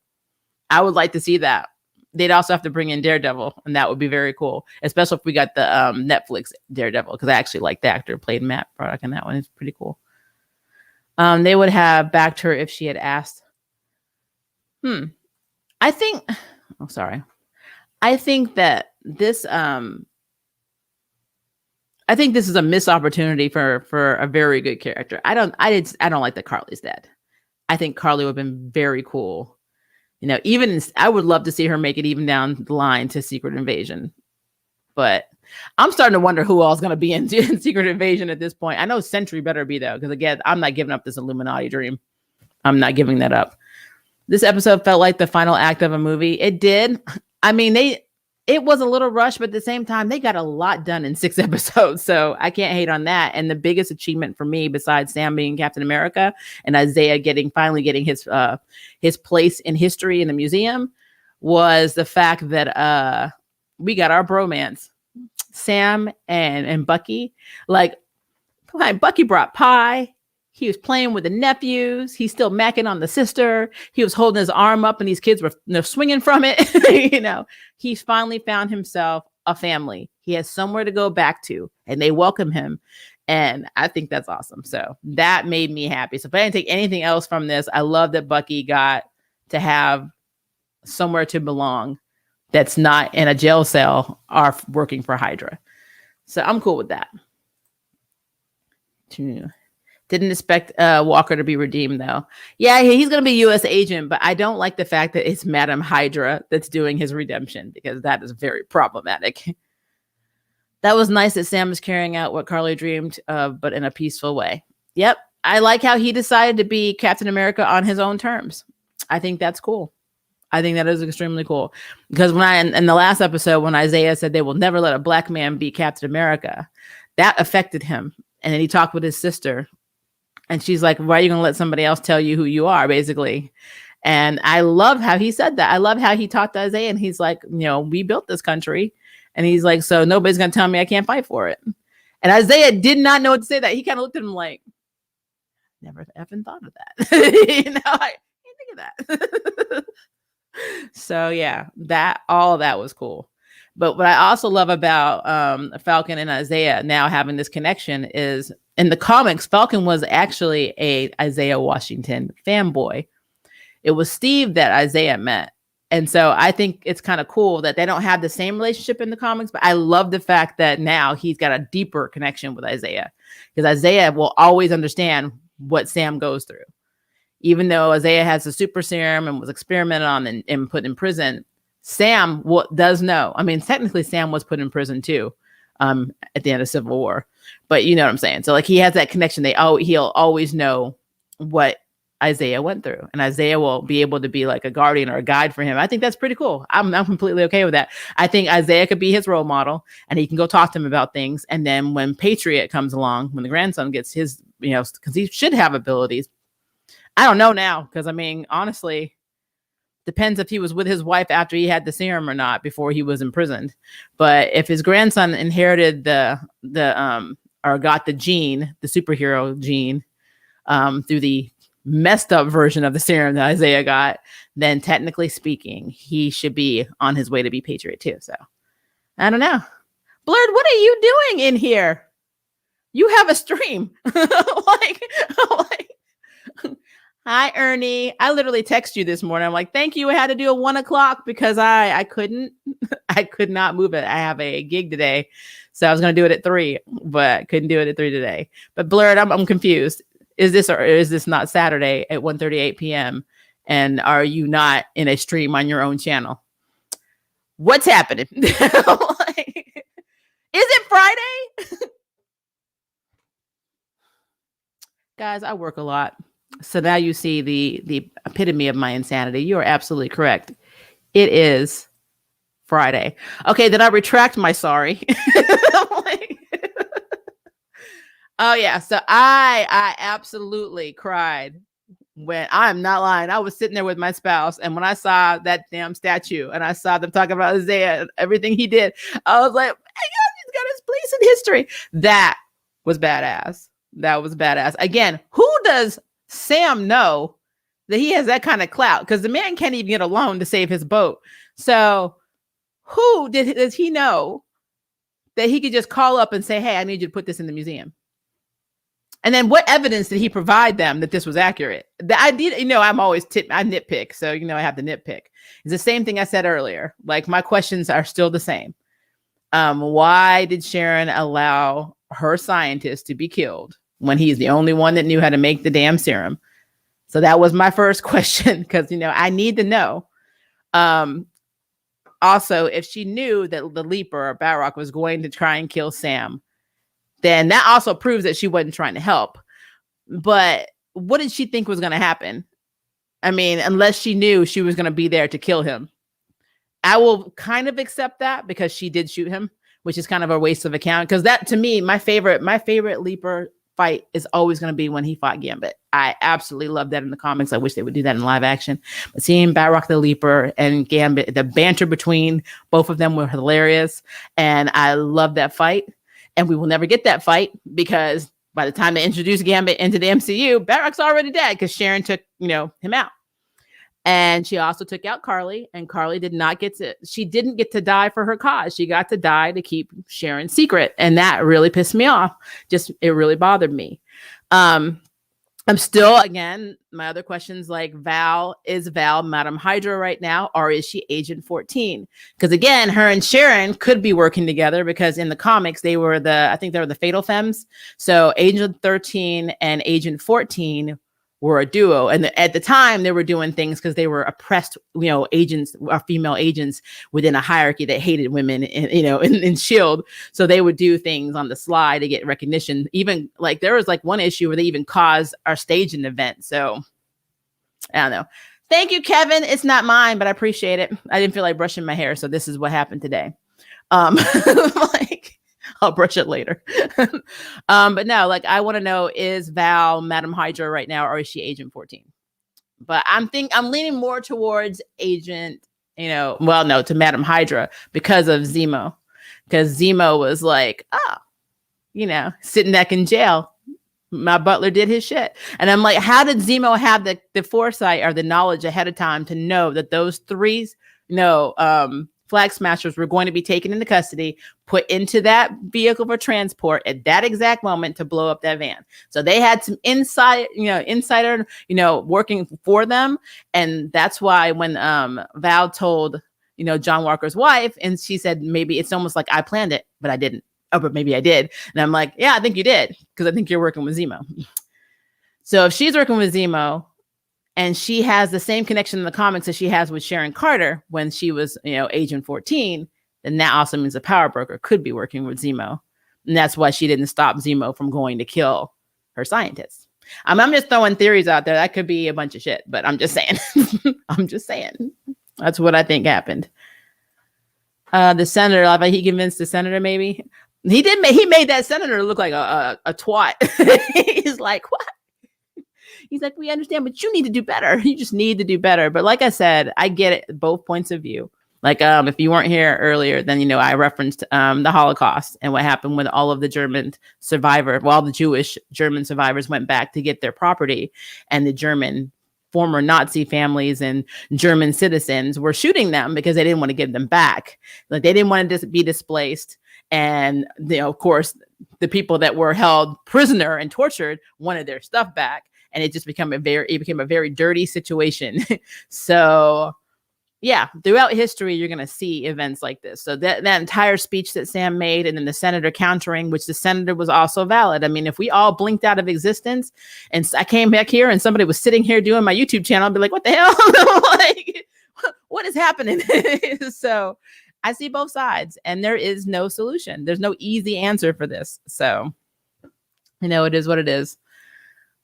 I would like to see that. They'd also have to bring in Daredevil, and that would be very cool, especially if we got the Netflix Daredevil, because I actually like the actor who played Matt Broderick in that one. It's pretty cool. They would have backed her if she had asked. I think that this, I think this is a missed opportunity for a very good character. I don't like that Carly's dead. I think Carly would have been very cool. I would love to see her make it even down the line to Secret Invasion. But I'm starting to wonder who else is going to be in Secret Invasion at this point. I know Sentry better be, though, because, again, I'm not giving up this Illuminati dream. I'm not giving that up. This episode felt like the final act of a movie. It did. I mean, it was a little rushed, but at the same time, they got a lot done in 6 episodes. So I can't hate on that. And the biggest achievement for me, besides Sam being Captain America and Isaiah finally getting his place in history in the museum, was the fact that we got our bromance. Sam and Bucky. Like, Bucky brought pie. He was playing with the nephews. He's still macking on the sister. He was holding his arm up and these kids were swinging from it. He's finally found himself a family. He has somewhere to go back to and they welcome him. And I think that's awesome. So that made me happy. So if I didn't take anything else from this, I love that Bucky got to have somewhere to belong that's not in a jail cell or working for Hydra. So I'm cool with that. Didn't expect Walker to be redeemed, though. Yeah, he's going to be a U.S. agent, but I don't like the fact that it's Madam Hydra that's doing his redemption, because that is very problematic. That was nice that Sam is carrying out what Carly dreamed of, but in a peaceful way. Yep. I like how he decided to be Captain America on his own terms. I think that's cool. I think that is extremely cool. Because in the last episode, when Isaiah said they will never let a black man be Captain America, that affected him. And then he talked with his sister. And she's like, why are you going to let somebody else tell you who you are, basically? And I love how he said that. I love how he talked to Isaiah. And he's like, we built this country. And he's like, so nobody's going to tell me I can't fight for it. And Isaiah did not know what to say that. He kind of looked at him like, never effing thought of that. I didn't think of that. So, yeah, all of that was cool. But what I also love about Falcon and Isaiah now having this connection is, in the comics, Falcon was actually a Isaiah Washington fanboy. It was Steve that Isaiah met. And so I think it's kind of cool that they don't have the same relationship in the comics, but I love the fact that now he's got a deeper connection with Isaiah, because Isaiah will always understand what Sam goes through. Even though Isaiah has a super serum and was experimented on and put in prison, Sam does know. I mean, technically Sam was put in prison too at the end of Civil War. But you know what I'm saying? So, like, he has that connection. He'll always know what Isaiah went through. And Isaiah will be able to be like a guardian or a guide for him. I think that's pretty cool. I'm completely okay with that. I think Isaiah could be his role model and he can go talk to him about things. And then when Patriot comes along, when the grandson gets his, because he should have abilities. I don't know now, because, I mean, honestly, depends if he was with his wife after he had the serum or not before he was imprisoned. But if his grandson inherited or got the gene, the superhero gene, through the messed up version of the serum that Isaiah got, then technically speaking, he should be on his way to be Patriot too. So I don't know. Blurred, what are you doing in here? You have a stream. Hi, Ernie. I literally text you this morning. I'm like, thank you. I had to do a 1:00 because I could not move it. I have a gig today. So I was going to do it at 3, but couldn't do it at 3 today. But Blurred, I'm confused. Is this not Saturday at 1:38 p.m.? And are you not in a stream on your own channel? What's happening? Is it Friday? Guys, I work a lot. So now you see the epitome of my insanity. You are absolutely correct. It is Friday. Okay, then I retract my sorry. Oh yeah, so I absolutely cried when, I'm not lying. I was sitting there with my spouse, and when I saw that damn statue and I saw them talking about Isaiah and everything he did, I was like, my God, he's got his place in history. That was badass. That was badass. Again, who does Sam know that he has that kind of clout? Because the man can't even get a loan to save his boat. So who does he know that he could just call up and say, hey, I need you to put this in the museum? And then what evidence did he provide them that this was accurate? The idea, I'm always I nitpick. So, I have to nitpick. It's the same thing I said earlier. Like, my questions are still the same. Why did Sharon allow her scientist to be killed when he's the only one that knew how to make the damn serum? So that was my first question, because, I need to know. Also, if she knew that the Leaper or Balrog was going to try and kill Sam, then that also proves that she wasn't trying to help. But what did she think was going to happen? I mean, unless she knew she was going to be there to kill him. I will kind of accept that because she did shoot him, which is kind of a waste of a count. Because that, to me, my favorite Leaper fight is always going to be when he fought Gambit. I absolutely love that in the comics. I wish they would do that in live action. But seeing Balrog the Leaper and Gambit, the banter between both of them were hilarious. And I love that fight. And we will never get that fight because by the time they introduce Gambit into the MCU, Balrog's already dead because Sharon took, him out. And she also took out Carly, and Carly she didn't get to die for her cause. She got to die to keep Sharon's secret. And that really pissed me off. It really bothered me. I'm still, again, my other questions like is Val Madam Hydra right now, or is she Agent 14? Because again, her and Sharon could be working together because in the comics, they were the Fatal Femmes. So Agent 13 and Agent 14 were a duo. And at the time they were doing things because they were oppressed, agents or female agents within a hierarchy that hated women, in SHIELD. So they would do things on the sly to get recognition. Even like there was like one issue where they even caused our staging event. So I don't know. Thank you, Kevin. It's not mine, but I appreciate it. I didn't feel like brushing my hair. So this is what happened today. I'll brush it later. But no, I want to know, is Val Madam Hydra right now, or is she Agent 14? But I'm leaning more towards Agent, to Madam Hydra because of Zemo. Because Zemo was like, sitting back in jail. My butler did his shit. And I'm like, how did Zemo have the foresight or the knowledge ahead of time to know that those three, Flag Smashers were going to be taken into custody, put into that vehicle for transport at that exact moment to blow up that van? So they had some insider, working for them. And that's why when Val told, John Walker's wife, and she said, maybe it's almost like I planned it, but I didn't. Oh, but maybe I did. And I'm like, yeah, I think you did, because I think you're working with Zemo. So if she's working with Zemo, and she has the same connection in the comics as she has with Sharon Carter when she was, Agent 14, then that also means the power broker could be working with Zemo. And that's why she didn't stop Zemo from going to kill her scientists. I'm just throwing theories out there. That could be a bunch of shit, but I'm just saying. I'm just saying. That's what I think happened. The senator, I bet he convinced the senator maybe. He made that senator look like a twat. He's like, what? He's like, we understand, but you need to do better. You just need to do better. But like I said, I get it, both points of view. Like, if you weren't here earlier, then, I referenced the Holocaust and what happened when all of the German survivors, all the Jewish German survivors went back to get their property, and the German former Nazi families and German citizens were shooting them because they didn't want to give them back. Like, they didn't want to be displaced. And, of course, the people that were held prisoner and tortured wanted their stuff back. And it just became a very dirty situation. So, yeah, throughout history, you're going to see events like this. So that entire speech that Sam made, and then the senator countering, which the senator was also valid. I mean, if we all blinked out of existence and I came back here and somebody was sitting here doing my YouTube channel, I'd be like, what the hell? Like, what is happening? So I see both sides, and there is no solution. There's no easy answer for this. So, it is what it is.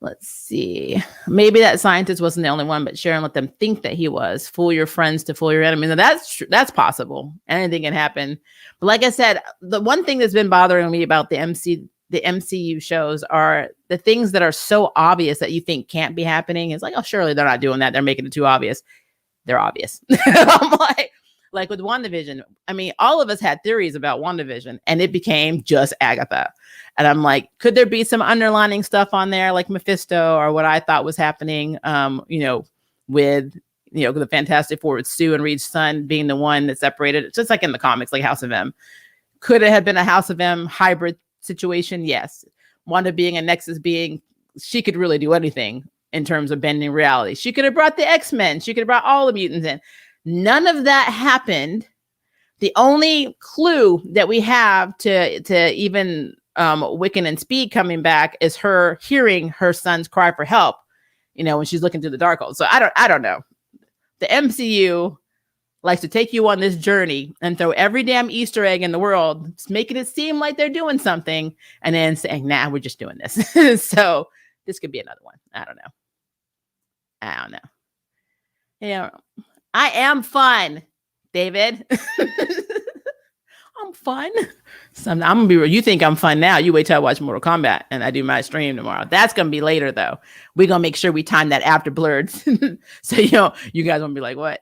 Let's see. Maybe that scientist wasn't the only one, but Sharon let them think that he was. Fool your friends to fool your enemies. Now that's true. That's possible. Anything can happen. But like I said, the one thing that's been bothering me about the MCU shows are the things that are so obvious that you think can't be happening. It's like, oh, surely they're not doing that. They're making it too obvious. They're obvious. I'm like with WandaVision, I mean, all of us had theories about WandaVision, and it became just Agatha. And I'm like, could there be some underlining stuff on there, like Mephisto, or what I thought was happening, with, the Fantastic Four with Sue and Reed's son being the one that separated, just like in the comics, like House of M. Could it have been a House of M hybrid situation? Yes. Wanda being a Nexus being, she could really do anything in terms of bending reality. She could have brought the X-Men. She could have brought all the mutants in. None of that happened. The only clue that we have to even Wiccan and Speed coming back is her hearing her son's cry for help, when she's looking through the Darkhold. So I don't know. The MCU likes to take you on this journey and throw every damn Easter egg in the world, making it seem like they're doing something, and then saying, nah, we're just doing this. So this could be another one. I don't know. I am fun, David. I'm fun. So I'm gonna be real. You think I'm fun now? You wait till I watch Mortal Kombat and I do my stream tomorrow. That's gonna be later though. We're gonna make sure we time that after Blurred. So you guys won't be like, what?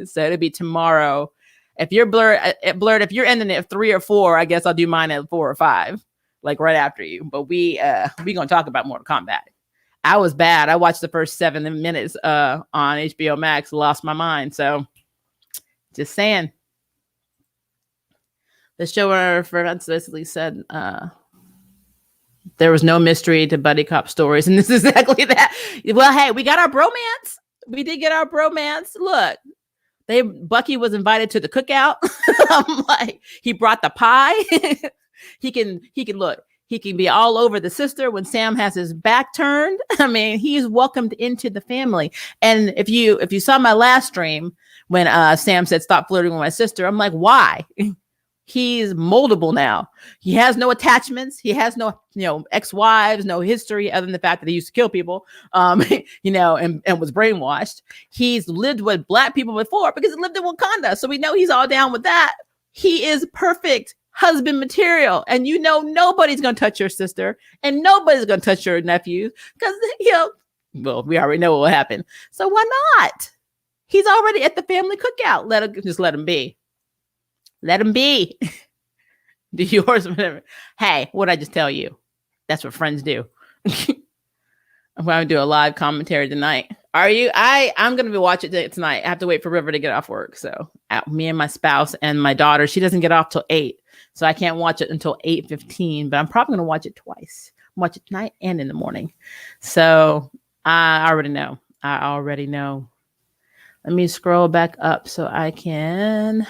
So it'll be tomorrow. If you're Blurred, if you're ending at 3 or 4, I guess I'll do mine at 4 or 5, like right after you. But we gonna talk about Mortal Kombat. I was bad. I watched the first 7 minutes on HBO Max, lost my mind. So just saying. The showrunner for basically said there was no mystery to buddy cop stories, and this is exactly that. Well, hey, we got our bromance. We did get our bromance. Look, Bucky was invited to the cookout. I'm like, he brought the pie. He can look. He can be all over the sister when Sam has his back turned. I mean, he's welcomed into the family. And if you saw my last stream when Sam said stop flirting with my sister, I'm like, why? He's moldable now. He has no attachments. He has no, ex-wives, no history other than the fact that he used to kill people, and was brainwashed. He's lived with Black people before because he lived in Wakanda. So we know he's all down with that. He is perfect husband material. And nobody's going to touch your sister and nobody's going to touch your nephews because, well, we already know what will happen. So why not? He's already at the family cookout. Let him be. Let him be. Do yours, whatever. Hey, what'd I just tell you? That's what friends do. I'm going to do a live commentary tonight. Are you? I'm going to be watching it tonight. I have to wait for River to get off work. So me and my spouse and my daughter, she doesn't get off till 8. So I can't watch it until 8:15, but I'm probably going to watch it twice. Watch it tonight and in the morning. So I already know. Let me scroll back up so I can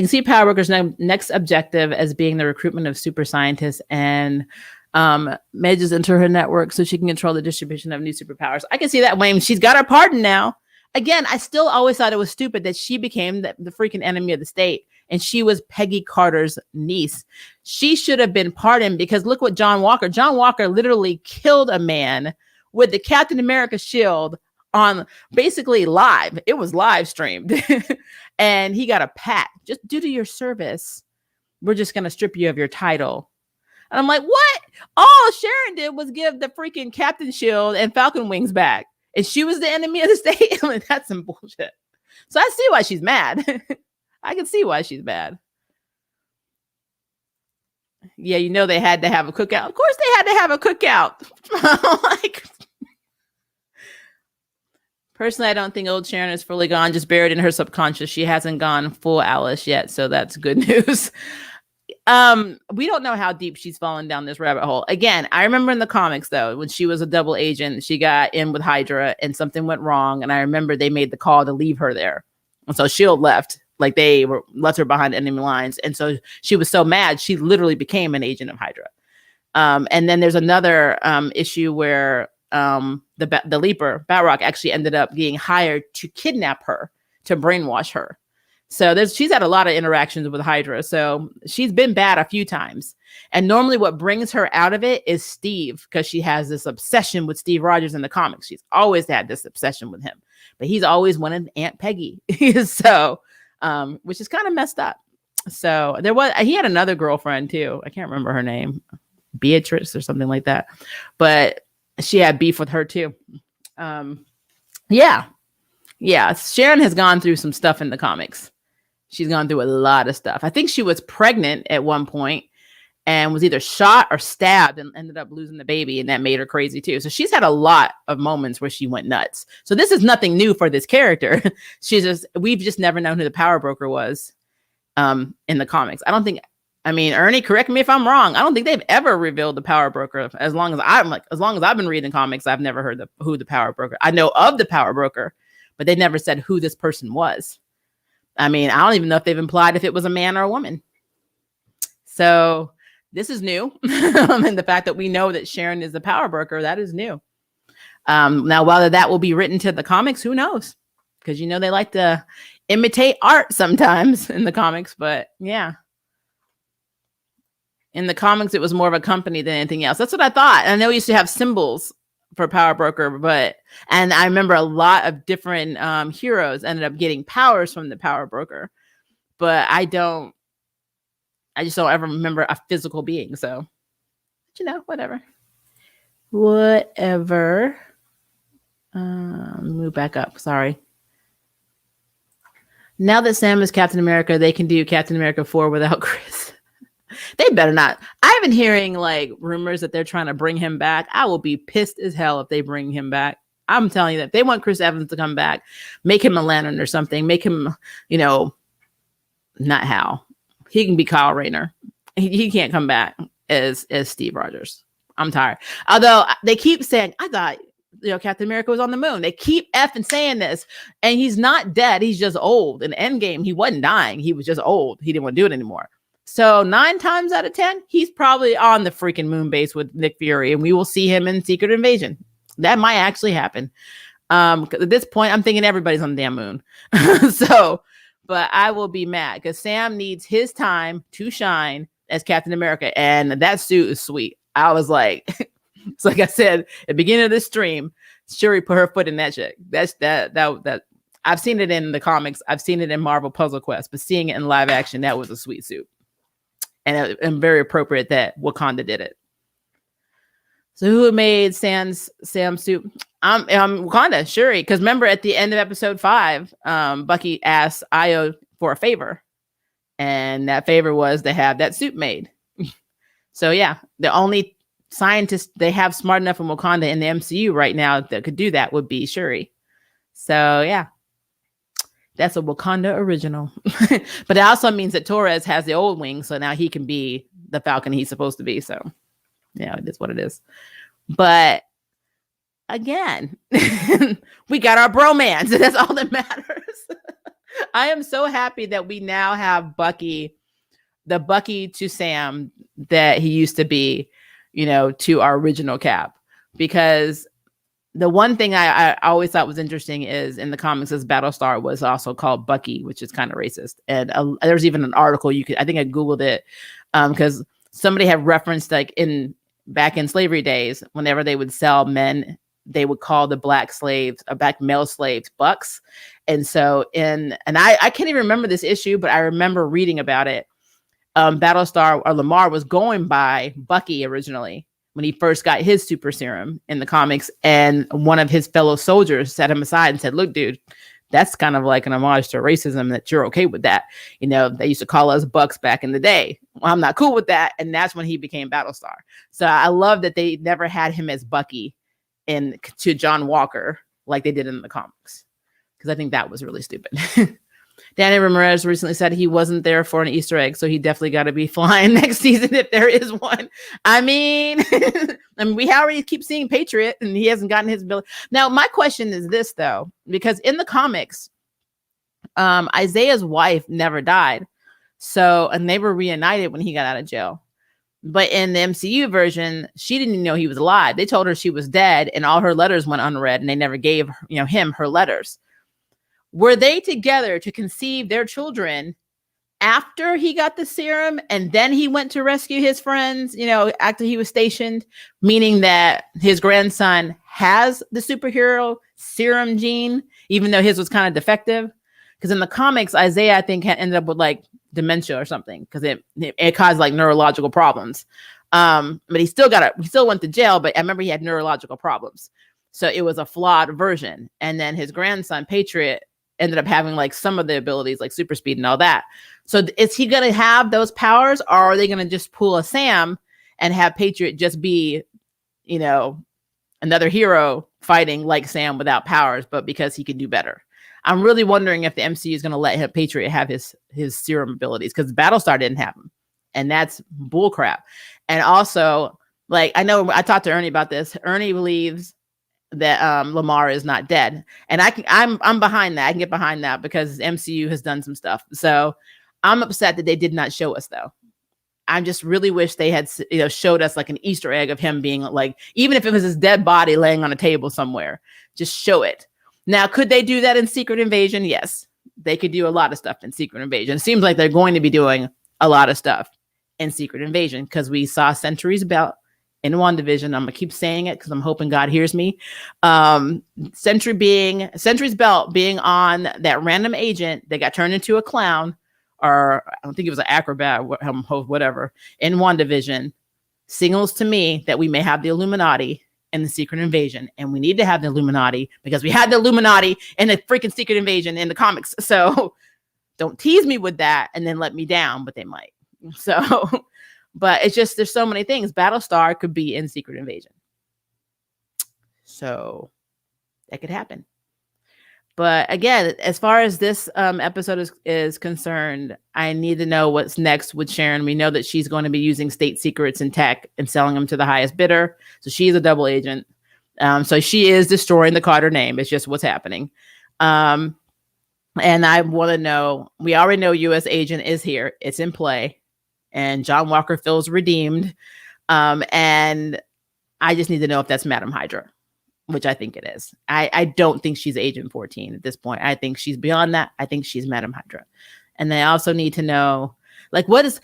see Power Broker's next objective as being the recruitment of super scientists and merges into her network so she can control the distribution of new superpowers. I can see that, Wayne. She's got her pardon now. Again, I still always thought it was stupid that she became the freaking enemy of the state and she was Peggy Carter's niece. She should have been pardoned because look what John Walker literally killed a man with the Captain America shield on basically live. It was live streamed. And he got a pat. Just due to your service, we're just going to strip you of your title. And I'm like, what? All Sharon did was give the freaking Captain Shield and Falcon wings back. And she was the enemy of the state. I mean, that's some bullshit. So I see why she's mad. I can see why she's mad. Yeah, they had to have a cookout. Of course they had to have a cookout. Like, personally, I don't think old Sharon is fully gone, just buried in her subconscious. She hasn't gone full Alice yet, so that's good news. We don't know how deep she's fallen down this rabbit hole. Again, I remember in the comics, though, when she was a double agent, she got in with Hydra and something went wrong. And I remember they made the call to leave her there. And so S.H.I.E.L.D. left. Like left her behind enemy lines. And so she was so mad, she literally became an agent of Hydra. And then there's another issue where the Leaper, Batroc, actually ended up being hired to kidnap her, to brainwash her. So she's had a lot of interactions with Hydra. So she's been bad a few times. And normally what brings her out of it is Steve, because she has this obsession with Steve Rogers in the comics. She's always had this obsession with him. But he's always wanted Aunt Peggy. So, which is kind of messed up. So he had another girlfriend too. I can't remember her name, Beatrice or something like that. But she had beef with her too. Yeah. Sharon has gone through some stuff in the comics. She's gone through a lot of stuff. I think she was pregnant at one point and was either shot or stabbed and ended up losing the baby. And that made her crazy too. So she's had a lot of moments where she went nuts. So this is nothing new for this character. We've just never known who the Power Broker was in the comics. Ernie, correct me if I'm wrong. I don't think they've ever revealed the Power Broker. As long as I've been reading comics, I've never heard who the Power Broker. I know of the Power Broker, but they never said who this person was. I don't even know if they've implied if it was a man or a woman. So This is new. And the fact that we know that Sharon is the power broker, that is new. Now, whether that will be written to the comics, who knows? Because, you know, they like to imitate art sometimes in the comics. But yeah, in the comics, it was more of a company than anything else. That's what I thought. And I know we used to have symbols for power broker, and I remember a lot of different heroes ended up getting powers from the power broker. But I just don't ever remember a physical being. So, you know, whatever. Move back up. Sorry. Now that Sam is Captain America, they can do Captain America 4 without Chris. They better not. I've been hearing like rumors that they're trying to bring him back. I will be pissed as hell if they bring him back. I'm telling you that if they want Chris Evans to come back, make him a Lantern or something. Make him, you know, not Hal. He can be Kyle Rayner. He can't come back as Steve Rogers. I'm tired. Although they keep saying, I thought, you know, Captain America was on the moon. They keep effing saying this, and he's not dead. He's just old. In Endgame, he wasn't dying. He was just old. He didn't want to do it anymore. So 9 times out of 10, he's probably on the freaking moon base with Nick Fury, and we will see him in Secret Invasion. That might actually happen. At this point, I'm thinking everybody's on the damn moon. But I will be mad because Sam needs his time to shine as Captain America, and that suit is sweet. I was like, it's like I said at the beginning of this stream, Shuri put her foot in that shit. That I've seen it in the comics. I've seen it in Marvel Puzzle Quest, but seeing it in live action, that was a sweet suit. And very appropriate that Wakanda did it. So who made Sam's suit? Wakanda, Shuri. Because remember at the end of episode 5, Bucky asked Io for a favor. And that favor was to have that suit made. So yeah, the only scientist they have smart enough in Wakanda in the MCU right now that could do that would be Shuri. So yeah, that's a Wakanda original. But it also means that Torres has the old wing, so now he can be the Falcon he's supposed to be. So yeah, it is what it is. But again, we got our bromance. That's all that matters. I am so happy that we now have Bucky, the Bucky to Sam that he used to be, you know, to our original Cap. Because the one thing I always thought was interesting is in the comics, is Battlestar was also called Bucky, which is kind of racist. And there's even an article I think I Googled it because somebody had referenced like back in slavery days, whenever they would sell men, they would call the black male slaves bucks. And so I can't even remember this issue, but I remember reading about it. Battlestar or Lamar was going by Bucky originally when he first got his super serum in the comics. And one of his fellow soldiers set him aside and said, look, dude, that's kind of like an homage to racism that you're okay with that. You know, they used to call us bucks back in the day. Well, I'm not cool with that. And that's when he became Battlestar. So I love that they never had him as Bucky to John Walker like they did in the comics, because I think that was really stupid. Danny Ramirez recently said he wasn't there for an Easter egg, so he definitely got to be flying next season if there is one. I mean, we already keep seeing Patriot, and he hasn't gotten his bill. Now, my question is this, though, because in the comics, Isaiah's wife never died, and they were reunited when he got out of jail. But in the MCU version, she didn't even know he was alive. They told her she was dead, and all her letters went unread, and they never gave him her letters. Were they together to conceive their children after he got the serum and then he went to rescue his friends, after he was stationed, meaning that his grandson has the superhero serum gene, even though his was kind of defective? Because in the comics, Isaiah, I think, ended up with like dementia or something because it caused like neurological problems. But he still went to jail, but I remember he had neurological problems. So it was a flawed version. And then his grandson, Patriot, ended up having like some of the abilities like super speed and all that. So is he going to have those powers, or are they going to just pull a Sam and have Patriot just be, another hero fighting like Sam without powers, but because he can do better? I'm really wondering if the MCU is going to let Patriot have his serum abilities, because Battlestar didn't have them, and that's bullcrap. And also, like, I know I talked to Ernie about this. Ernie believes that Lamar is not dead, and I'm behind that. I can get behind that because MCU has done some stuff. So I'm upset that they did not show us, though. I just really wish they had, showed us like an Easter egg of him being like, even if it was his dead body laying on a table somewhere, just show it. Now, could they do that in Secret Invasion? Yes, they could do a lot of stuff in Secret Invasion. It seems like they're going to be doing a lot of stuff in Secret Invasion because we saw Sentry's Belt in WandaVision. I'm gonna keep saying it because I'm hoping God hears me. Sentry's Belt being on that random agent that got turned into a clown, or I don't think it was an acrobat, whatever, in WandaVision, signals to me that we may have the Illuminati in the Secret Invasion. And we need to have the Illuminati because we had the Illuminati in the freaking Secret Invasion in the comics. So don't tease me with that and then let me down, but they might. So, but it's just, there's so many things. Battlestar could be in Secret Invasion. So that could happen. But again, as far as this episode is concerned, I need to know what's next with Sharon. We know that she's going to be using state secrets and tech and selling them to the highest bidder. So she's a double agent. So she is destroying the Carter name. It's just what's happening. And I want to know, we already know U.S. agent is here. It's in play. And John Walker feels redeemed. And I just need to know if that's Madam Hydra, which I think it is. I don't think she's Agent 14 at this point. I think she's beyond that. I think she's Madam Hydra. And they also need to know, like, what is,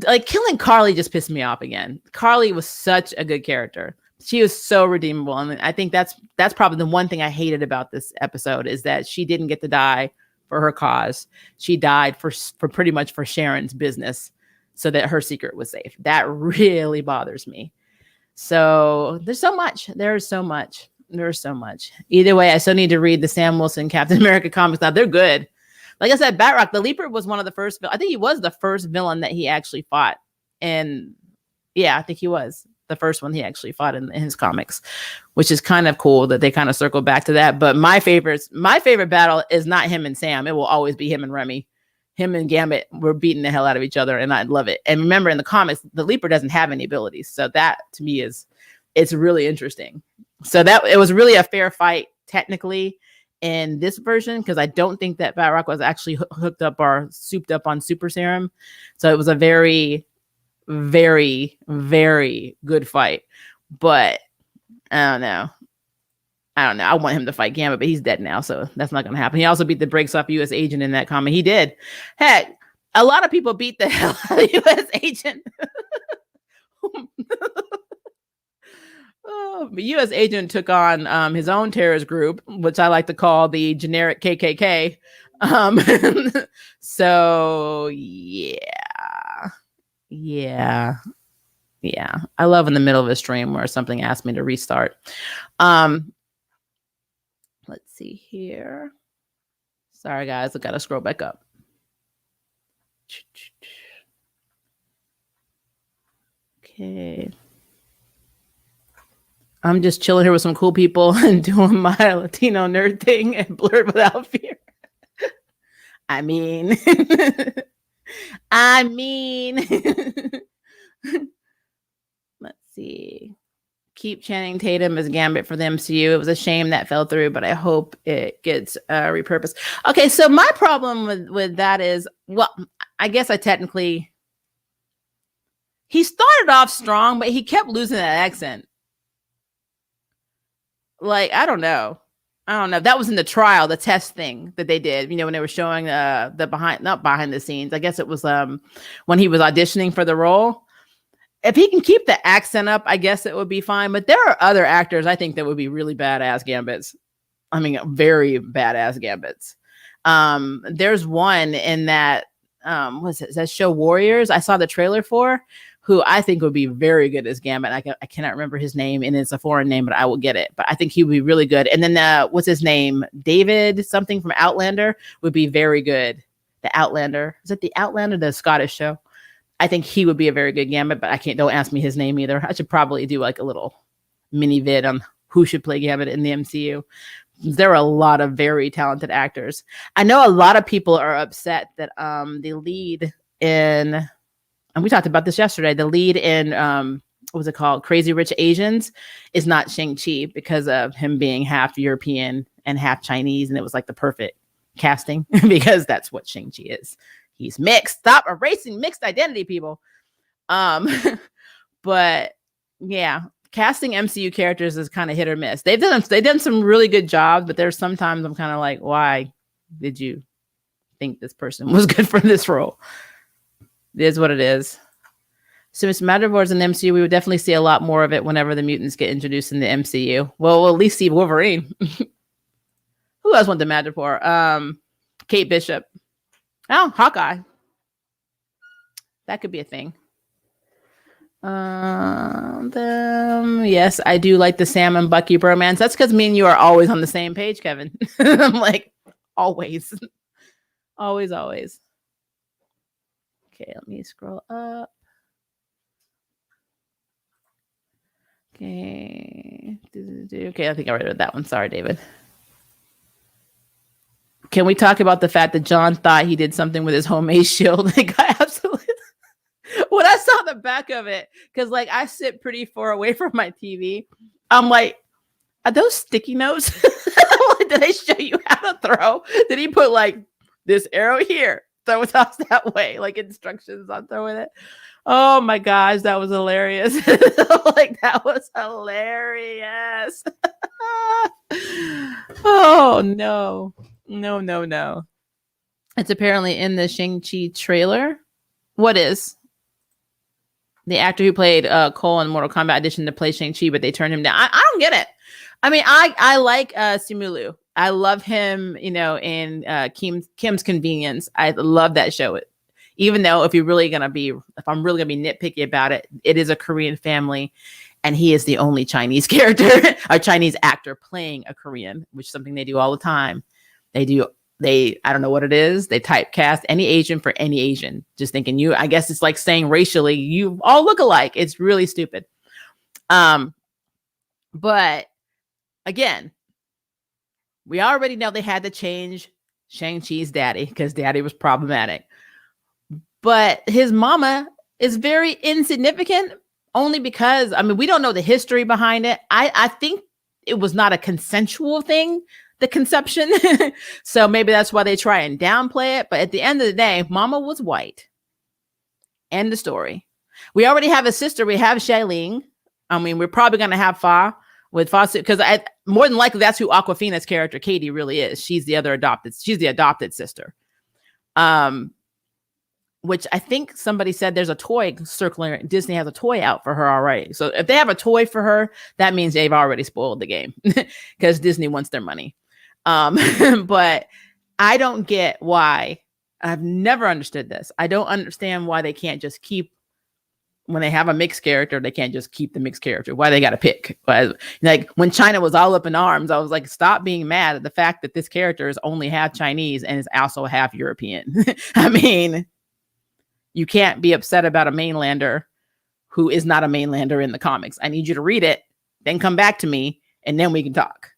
like, killing Carly just pissed me off again. Carly was such a good character. She was so redeemable. And I think that's probably the one thing I hated about this episode is that she didn't get to die for her cause. She died for pretty much for Sharon's business so that her secret was safe. That really bothers me. So there's so much. There's so much. Either way, I still need to read the Sam Wilson Captain America comics. Now they're good. Like I said, Batroc, the Leaper was one of the first. I think he was the first villain that he actually fought. And yeah, I think he was the first one he actually fought in his comics, which is kind of cool that they kind of circle back to that. But my favorite battle is not him and Sam. It will always be him and Remy. Him and Gambit were beating the hell out of each other, and I love it. And remember, in the comics, the Leaper doesn't have any abilities, so that to me it's really interesting. So that it was really a fair fight technically in this version because I don't think that Batroc was actually hooked up or souped up on super serum. So it was a very, very, very good fight. But I don't know. I want him to fight Gambit, but he's dead now, so that's not going to happen. He also beat the brakes off U.S. Agent in that comic. He did. Heck, a lot of people beat the hell out of U.S. Agent. But U.S. Agent took on his own terrorist group, which I like to call the generic KKK. So, yeah. I love in the middle of a stream where something asked me to restart. Let's see here. Sorry, guys. I got to scroll back up. Okay. I'm just chilling here with some cool people and doing my Latino nerd thing and Blurred Without Fear. I mean, let's see. Keep Channing Tatum as Gambit for the MCU. It was a shame that fell through, but I hope it gets repurposed. Okay, so my problem with that is, well, I guess he started off strong, but he kept losing that accent. Like, I don't know. That was in the trial, the test thing that they did, when they were showing not behind the scenes. I guess it was when he was auditioning for the role. If he can keep the accent up, I guess it would be fine. But there are other actors I think that would be really badass Gambits. I mean, very badass Gambits. There's one in that, that show Warriors I saw the trailer for, who I think would be very good as Gambit. I cannot remember his name, and it's a foreign name, but I will get it. But I think he would be really good. And then what's his name? David something from Outlander would be very good. The Outlander. Is it the Outlander, the Scottish show? I think he would be a very good Gambit, but don't ask me his name either. I should probably do like a little mini vid on who should play Gambit in the MCU. There are a lot of very talented actors. I know a lot of people are upset that the lead in, and we talked about this yesterday, the lead in, what was it called? Crazy Rich Asians is not Shang-Chi because of him being half European and half Chinese. And it was like the perfect casting because that's what Shang-Chi is. He's mixed. Stop erasing mixed identity, people. Um, but yeah, casting MCU characters is kind of hit or miss. They've done some really good jobs, but there's sometimes I'm kind of like, why did you think this person was good for this role? It is what it is. So Mr. Matterboard's in the MCU. We would definitely see a lot more of it whenever the mutants get introduced in the MCU. Well, we'll at least see Wolverine. Who else went to Madripoor? Kate Bishop. Oh, Hawkeye. That could be a thing. Yes, I do like the Sam and Bucky bromance. That's because me and you are always on the same page, Kevin. I'm like, always. Always. Okay, let me scroll up. Okay. Okay, I think I read that one. Sorry, David. Can we talk about the fact that John thought he did something with his homemade shield? Like, I absolutely. When I saw the back of it, because like I sit pretty far away from my TV, I'm like, are those sticky notes? Like, did they show you how to throw? Did he put like this arrow here, throw it toss that way, like instructions on throwing it? Oh my gosh, that was hilarious. Like, that was hilarious. Oh no. It's apparently in the Shang-Chi trailer. What is? The actor who played Cole in Mortal Kombat Edition to play Shang-Chi, but they turned him down. I don't get it. I mean, I like Simu Liu. I love him, in Kim's Convenience. I love that show. Even though if I'm really gonna be nitpicky about it, it is a Korean family, and he is the only Chinese character, a Chinese actor playing a Korean, which is something they do all the time. I don't know what it is. They typecast any Asian for any Asian, just thinking I guess it's like saying racially, you all look alike. It's really stupid. But again, we already know they had to change Shang-Chi's daddy because daddy was problematic. But his mama is very insignificant only because, we don't know the history behind it. I think it was not a consensual thing, the conception. So maybe that's why they try and downplay it. But at the end of the day, mama was white. End of story. We already have a sister. We have Xialing. We're probably going to have Fa with Fa, because more than likely that's who Awkwafina's character Katie really is. She's the adopted sister. Which I think somebody said there's a toy circling. Disney has a toy out for her already. So if they have a toy for her, that means they've already spoiled the game because Disney wants their money. But I don't get why. I've never understood this. I don't understand why they can't just keep, when they have a mixed character, they can't just keep the mixed character. Why they got to pick? Like when China was all up in arms, I was like, stop being mad at the fact that this character is only half Chinese and is also half European. You can't be upset about a mainlander who is not a mainlander in the comics. I need you to read it, then come back to me, and then we can talk.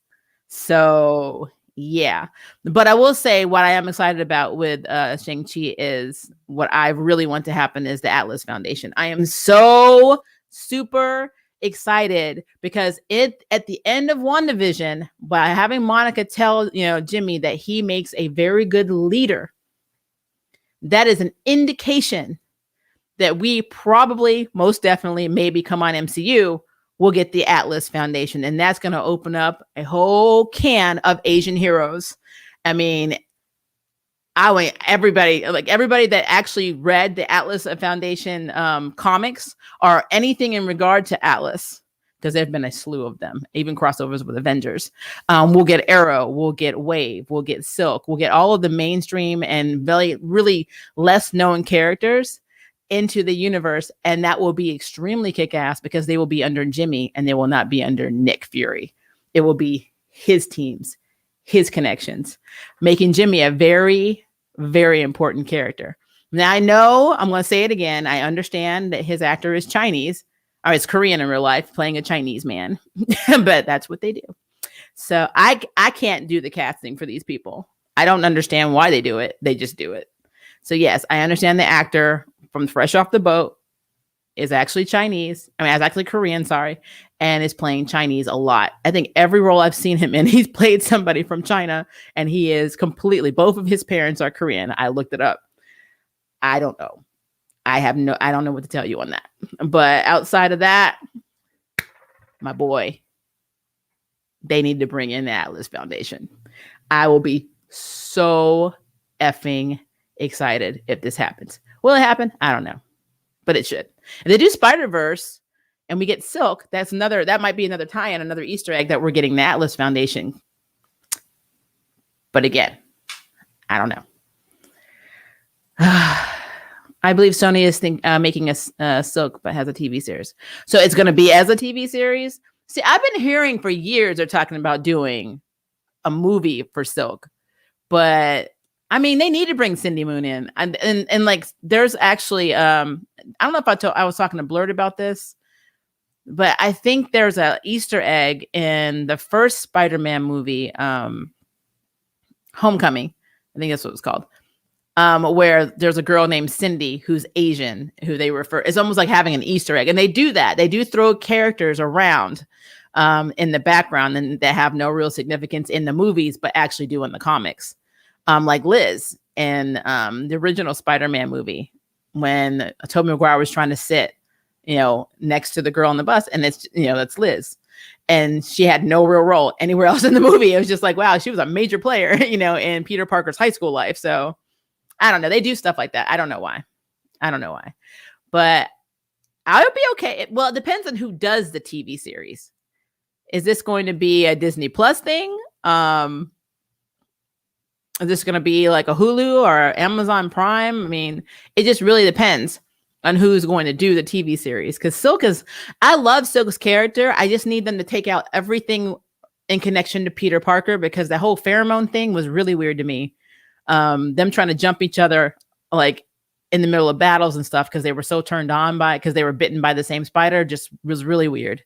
So yeah, but I will say what I am excited about with Shang-Chi is what I really want to happen is the Atlas Foundation. I am so super excited because at the end of WandaVision, by having Monica tell Jimmy that he makes a very good leader, that is an indication that we probably, most definitely, maybe come on MCU, we'll get the Atlas Foundation. And that's going to open up a whole can of Asian heroes. Everybody that actually read the Atlas Foundation comics or anything in regard to Atlas, because there have been a slew of them, even crossovers with Avengers. We'll get Arrow, we'll get Wave, we'll get Silk, we'll get all of the mainstream and very, really less known characters into the universe. And that will be extremely kick-ass because they will be under Jimmy and they will not be under Nick Fury. It will be his teams, his connections, making Jimmy a very, very important character. Now, I know, I'm going to say it again, I understand that his actor is Chinese, or it's Korean in real life, playing a Chinese man, but that's what they do. So I can't do the casting for these people. I don't understand why they do it. They just do it. So yes, I understand the actor from Fresh Off the Boat is actually Chinese. Is actually Korean, sorry, and is playing Chinese a lot. I think every role I've seen him in, he's played somebody from China, and he is completely, both of his parents are Korean. I looked it up. I don't know. I don't know what to tell you on that. But outside of that, my boy, they need to bring in the Atlas Foundation. I will be so effing excited if this happens. Will it happen? I don't know, but it should. If they do Spider-Verse and we get Silk, that might be another tie-in, another Easter egg that we're getting the Atlas Foundation. But again, I don't know. I believe Sony is making a Silk, but has a TV series. So it's going to be as a TV series. See, I've been hearing for years they're talking about doing a movie for Silk, but I mean, they need to bring Cindy Moon in, and like, there's actually, I don't know if I was talking to Blurred about this, but I think there's a Easter egg in the first Spider-Man movie, Homecoming. I think that's what it's called. Where there's a girl named Cindy who's Asian, who they refer. It's almost like having an Easter egg, and they do that. They do throw characters around in the background and that have no real significance in the movies, but actually do in the comics. Like Liz in the original Spider-Man movie, when Tobey Maguire was trying to sit, next to the girl on the bus, and it's, that's Liz. And she had no real role anywhere else in the movie. It was just like, wow, she was a major player, in Peter Parker's high school life. So I don't know. They do stuff like that. I don't know why, but I would be okay. Well, it depends on who does the TV series. Is this going to be a Disney Plus thing? Is this going to be like a Hulu or Amazon Prime? I mean, it just really depends on who's going to do the TV series. Because I love Silk's character. I just need them to take out everything in connection to Peter Parker, because the whole pheromone thing was really weird to me. Them trying to jump each other like in the middle of battles and stuff because they were so turned on by it, because they were bitten by the same spider, just was really weird.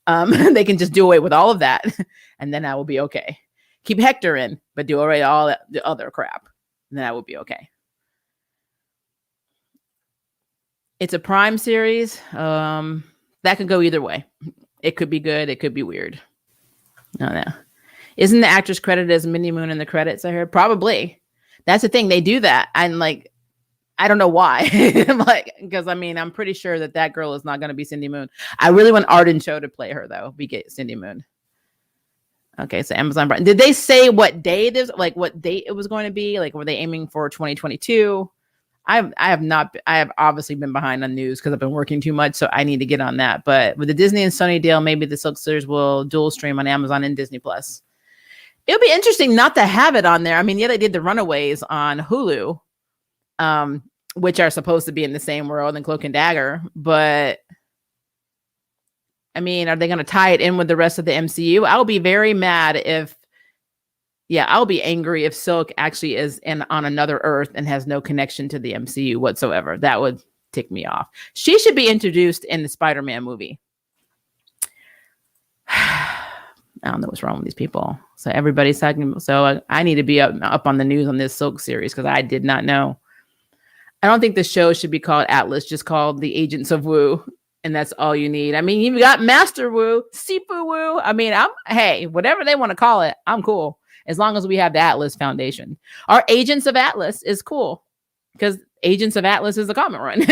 They can just do away with all of that, and then I will be okay. Keep Hector in, but do away all that, the other crap, and then I will be okay. It's a Prime series. That could go either way. It could be good. It could be weird. No. Isn't the actress credited as Minnie Moon in the credits? I heard probably. That's the thing. They do that. I'm like, I don't know why. Because I'm pretty sure that girl is not going to be Cindy Moon. I really want Arden Cho to play her though. We get Cindy Moon. Okay, so Amazon Prime. Did they say what day what date it was going to be? Like, were they aiming for 2022? I have obviously been behind on news because I've been working too much, so I need to get on that. But with the Disney and Sony deal, maybe the Silk series will dual stream on Amazon and Disney Plus. It'll be interesting not to have it on there. I mean, yeah, they did the Runaways on Hulu, which are supposed to be in the same world in Cloak and Dagger. But, I mean, are they going to tie it in with the rest of the MCU? I'll be very mad I'll be angry if Silk actually is on another Earth and has no connection to the MCU whatsoever. That would tick me off. She should be introduced in the Spider-Man movie. I don't know what's wrong with these people. So everybody's talking. So I need to be up on the news on this Silk series, because I did not know. I don't think the show should be called Atlas, just called The Agents of Wu. And that's all you need. I mean, you've got Master Wu, Sifu Wu. I mean, hey, whatever they want to call it, I'm cool. As long as we have the Atlas Foundation. Our Agents of Atlas is cool, because Agents of Atlas is a comic run.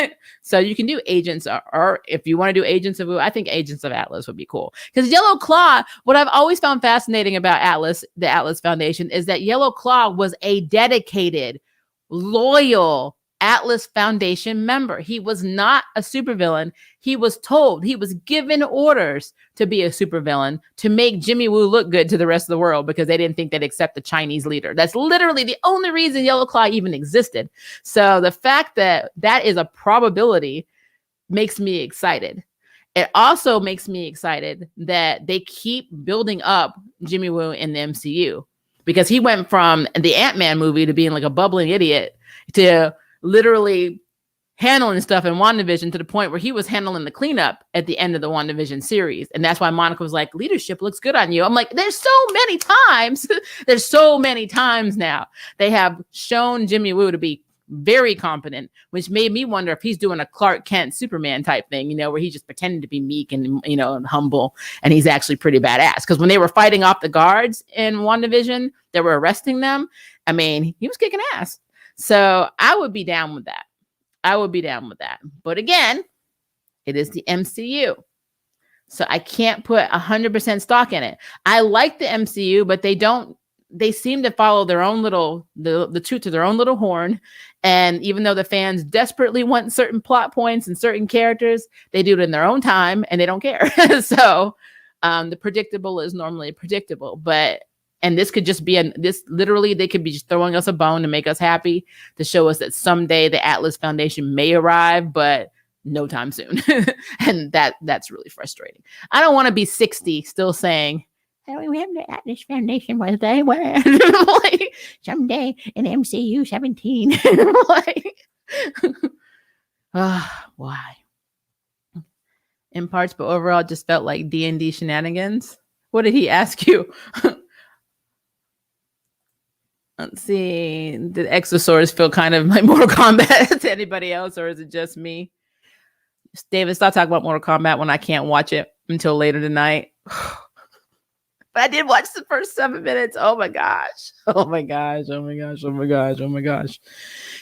So you can do Agents, or if you want to do Agents of Wu, I think Agents of Atlas would be cool. Because Yellow Claw, what I've always found fascinating about Atlas, the Atlas Foundation, is that Yellow Claw was a dedicated, loyal Atlas Foundation member. He was not a supervillain. He was told, he was given orders to be a supervillain to make Jimmy Woo look good to the rest of the world, because they didn't think they'd accept the Chinese leader. That's literally the only reason Yellow Claw even existed. So the fact that that is a probability makes me excited. It also makes me excited that they keep building up Jimmy Woo in the MCU, because he went from the Ant-Man movie to being like a bubbling idiot to literally handling stuff in WandaVision, to the point where he was handling the cleanup at the end of the WandaVision series. And that's why Monica was like, leadership looks good on you. I'm like, there's so many times now they have shown Jimmy Woo to be very competent, which made me wonder if he's doing a Clark Kent Superman type thing, where he's just pretending to be meek and, and humble, and he's actually pretty badass. Because when they were fighting off the guards in WandaVision that were arresting them, I mean, he was kicking ass. So I would be down with that. I would be down with that. But again, it is the MCU. So I can't put 100% stock in it. I like the MCU, but they seem to follow their own little, the toot to their own little horn. And even though the fans desperately want certain plot points and certain characters, they do it in their own time and they don't care. So the predictable is normally predictable, and this could just be this literally, they could be just throwing us a bone to make us happy, to show us that someday the Atlas Foundation may arrive, but no time soon. And that's really frustrating. I don't want to be 60 still saying, "Oh, we have the Atlas Foundation was they were like someday in MCU 17." Like, why? In parts, but overall, it just felt like D&D shenanigans. What did he ask you? Let's see. Did Exosaurus feel kind of like Mortal Kombat to anybody else, or is it just me? David, stop talking about Mortal Kombat when I can't watch it until later tonight. But I did watch the first 7 minutes. Oh my gosh. Oh my gosh. Oh my gosh. Oh my gosh. Oh my gosh.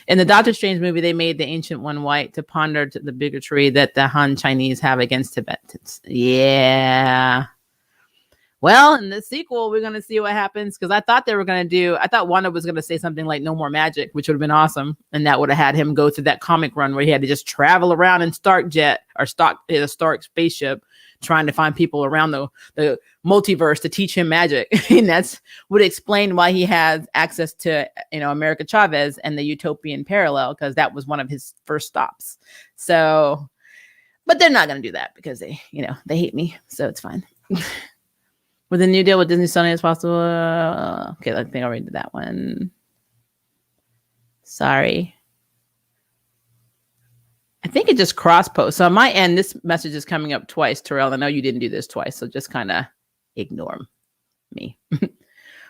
In the Doctor Strange movie, they made the Ancient One white to ponder the bigotry that the Han Chinese have against Tibetans. Yeah. Well, in the sequel, we're going to see what happens, because I thought Wanda was going to say something like "no more magic," which would have been awesome. And that would have had him go through that comic run where he had to just travel around in Stark Stark spaceship, trying to find people around the multiverse to teach him magic. And that's would explain why he has access to, America Chavez and the Utopian Parallel, because that was one of his first stops. So, but they're not going to do that because they hate me. So it's fine. With the new deal with Disney Sony as possible. Okay, I think I already did that one. Sorry. I think it just cross-posts. So on my end, this message is coming up twice, Terrell. I know you didn't do this twice, so just kind of ignore me.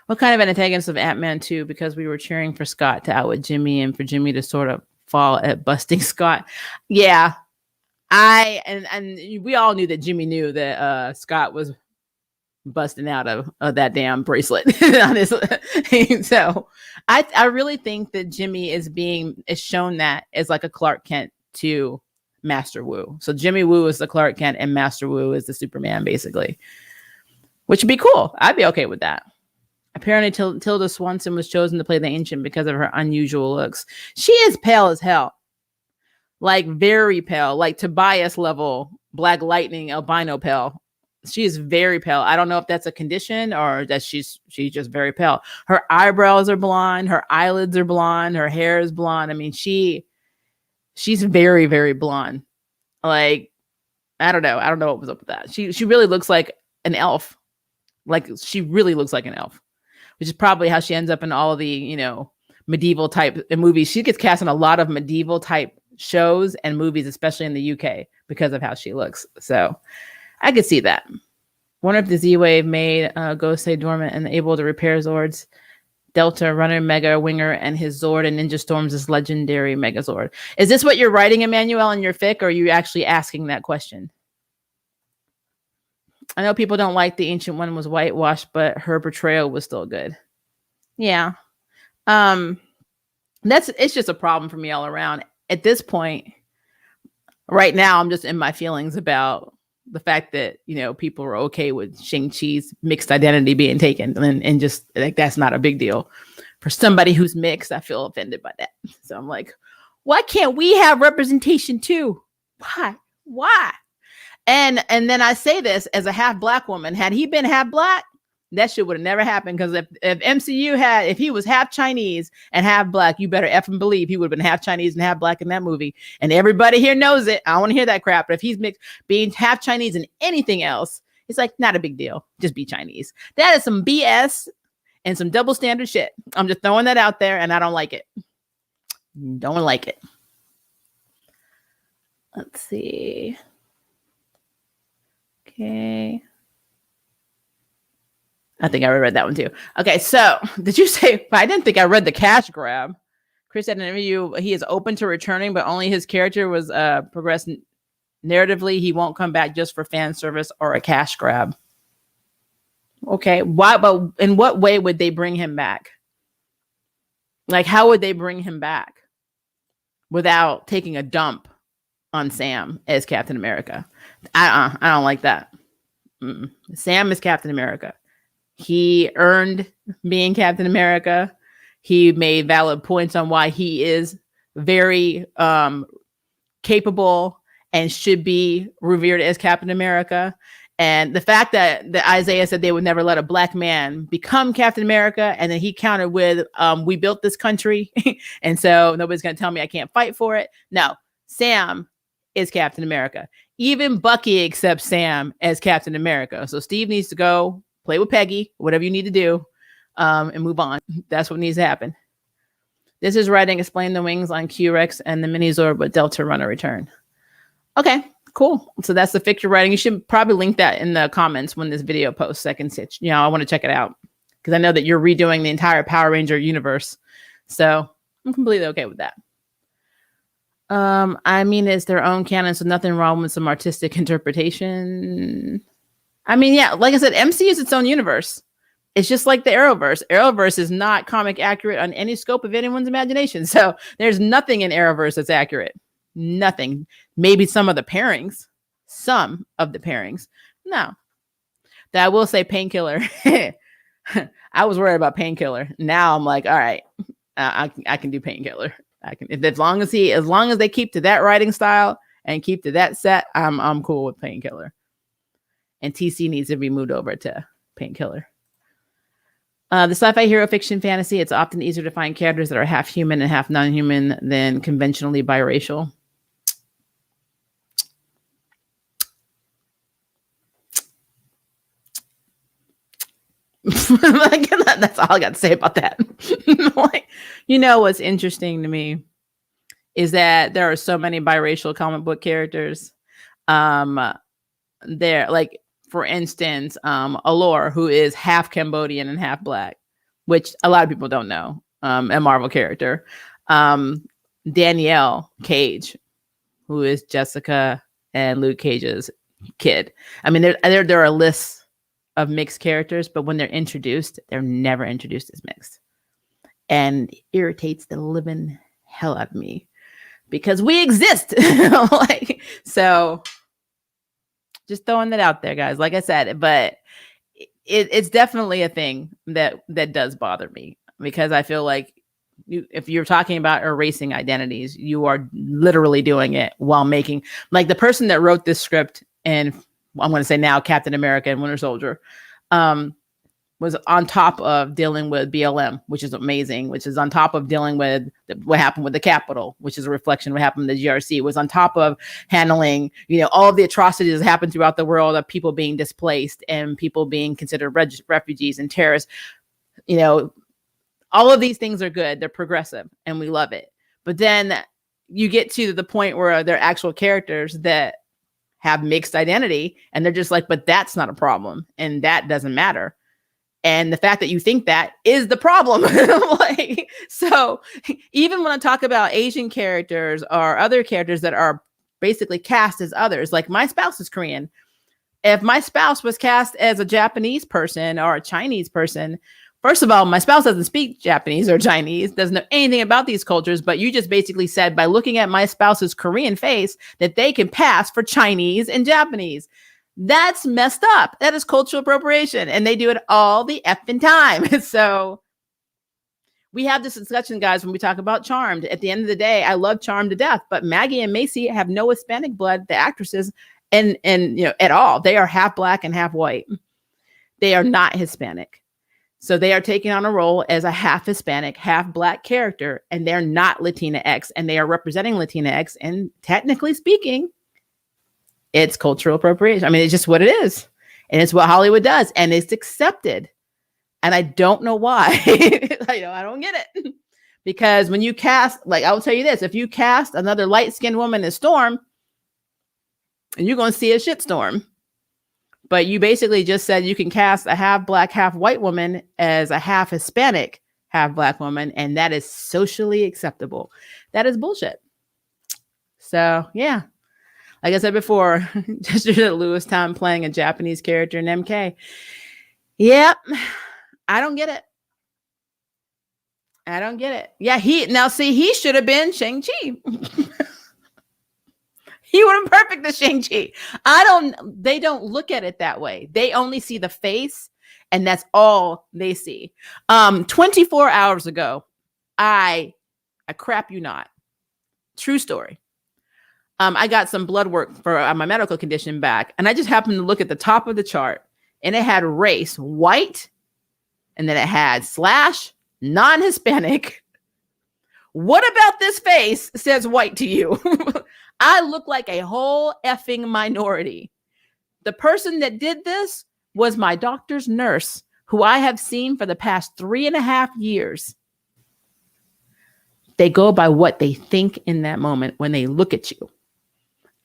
What kind of an antagonist of Ant-Man 2? Because we were cheering for Scott to outwit Jimmy and for Jimmy to sort of fall at busting Scott. Yeah. And we all knew that Jimmy knew that Scott was busting out of that damn bracelet. So I really think that Jimmy is shown that as like a Clark Kent to Master Wu. So Jimmy Woo is the Clark Kent and Master Wu is the Superman, basically, which would be cool. I'd be okay with that. Apparently Tilda Swinton was chosen to play the Ancient because of her unusual looks. She is pale as hell, like very pale, like Tobias level Black Lightning albino pale. She is very pale. I don't know if that's a condition or that she's just very pale. Her eyebrows are blonde. Her eyelids are blonde. Her hair is blonde. I mean, she's very, very blonde. Like, I don't know. I don't know what was up with that. She really looks like an elf. Like, she really looks like an elf, which is probably how she ends up in all of the, medieval type movies. She gets cast in a lot of medieval type shows and movies, especially in the UK, because of how she looks. So I could see that. Wonder if the Z-Wave made Ghost stay dormant and able to repair Zords. Delta, Runner, Mega, Winger, and his Zord and Ninja Storm's legendary Megazord. Is this what you're writing, Emmanuel, in your fic, or are you actually asking that question? I know people don't like the Ancient One was whitewashed, but her portrayal was still good. Yeah. It's just a problem for me all around. At this point, right now, I'm just in my feelings about the fact that, people are okay with Shang-Chi's mixed identity being taken and just like, that's not a big deal. For somebody who's mixed, I feel offended by that. So I'm like, why can't we have representation too? Why? And then I say this as a half Black woman. Had he been half Black, that shit would have never happened. Because if MCU if he was half Chinese and half Black, you better effing believe he would have been half Chinese and half Black in that movie. And everybody here knows it. I don't want to hear that crap. But if he's mixed, being half Chinese and anything else, it's like not a big deal. Just be Chinese. That is some BS and some double standard shit. I'm just throwing that out there, and I don't like it. Don't like it. Let's see. Okay. I think I read that one too. Okay, so did you say, I didn't think I read the cash grab. Chris said in an interview, he is open to returning, but only his character was progressed narratively. He won't come back just for fan service or a cash grab. Okay, why? But in what way would they bring him back? Like, how would they bring him back? without taking a dump on Sam as Captain America. I don't like that. Sam is Captain America. He earned being Captain America. He made valid points on why he is very capable and should be revered as Captain America. And the fact that Isaiah said they would never let a black man become Captain America, and then he countered with, we built this country, and so nobody's going to tell me I can't fight for it. No, Sam is Captain America. Even Bucky accepts Sam as Captain America. So Steve needs to go play with Peggy, whatever you need to do, and move on. That's what needs to happen. This is writing Explain the Wings on Q-Rex and the Mini-Zord with Delta Runner Return. Okay, cool. So that's the fiction writing. You should probably link that in the comments when this video posts. I want to check it out because I know that you're redoing the entire Power Ranger universe. So I'm completely okay with that. I mean, it's their own canon, so nothing wrong with some artistic interpretation. I mean, yeah, like I said, MC is its own universe. It's just like the Arrowverse. Arrowverse is not comic accurate on any scope of anyone's imagination. So there's nothing in Arrowverse that's accurate. Nothing. Maybe some of the pairings. No. That I will say Painkiller. I was worried about Painkiller. Now I'm like, all right, I can do Painkiller. As long as they keep to that writing style and keep to that set, I'm cool with Painkiller. And TC needs to be moved over to Painkiller. The sci-fi hero fiction fantasy, it's often easier to find characters that are half human and half non-human than conventionally biracial. That's all I got to say about that. What's interesting to me is that there are so many biracial comic book characters. For instance, Allure, who is half Cambodian and half black, which a lot of people don't know, a Marvel character. Danielle Cage, who is Jessica and Luke Cage's kid. I mean, there are lists of mixed characters, but when they're introduced, they're never introduced as mixed. And it irritates the living hell out of me because we exist. So just throwing that out there, guys. Like I said, but it's definitely a thing that does bother me because I feel like if you're talking about erasing identities, you are literally doing it while making, like, the person that wrote this script, and I'm going to say now Captain America and Winter Soldier, was on top of dealing with BLM, which is amazing, which is on top of dealing with what happened with the Capitol, which is a reflection of what happened with the GRC, was on top of handling, all of the atrocities that happened throughout the world of people being displaced and people being considered refugees and terrorists. All of these things are good. They're progressive and we love it. But then you get to the point where they're actual characters that have mixed identity and they're just like, but that's not a problem. And that doesn't matter. And the fact that you think that is the problem. So even when I talk about Asian characters or other characters that are basically cast as others, like my spouse is Korean. If my spouse was cast as a Japanese person or a Chinese person, first of all, my spouse doesn't speak Japanese or Chinese, doesn't know anything about these cultures, but you just basically said by looking at my spouse's Korean face that they can pass for Chinese and Japanese. That's messed up. That is cultural appropriation, and they do it all the effing time. So we have this discussion, guys, when we talk about Charmed. At the end of the day, I love Charmed to death, but Maggie and Macy have no Hispanic blood, the actresses, and at all. They are half black and half white. They are not Hispanic. So they are taking on a role as a half Hispanic, half black character, and they're not Latina X, and they are representing Latina X. And technically speaking, it's cultural appropriation. I mean, it's just what it is. And it's what Hollywood does. And it's accepted. And I don't know why. I don't get it. Because when you cast, like, I will tell you this, if you cast another light-skinned woman as Storm, you're going to see a shitstorm. But you basically just said you can cast a half black, half white woman as a half Hispanic, half black woman. And that is socially acceptable. That is bullshit. So, yeah. Like I said before, just Lewis Town playing a Japanese character in MK. Yep. I don't get it. I don't get it. Yeah, he should have been Shang-Chi. He would have been perfect as Shang-Chi. They don't look at it that way. They only see the face, and that's all they see. 24 hours ago, I crap you not. True story. I got some blood work for my medical condition back, and I just happened to look at the top of the chart, and it had race white, and then it had / non-Hispanic. What about this face says white to you? I look like a whole effing minority. The person that did this was my doctor's nurse, who I have seen for the past 3.5 years. They go by what they think in that moment when they look at you.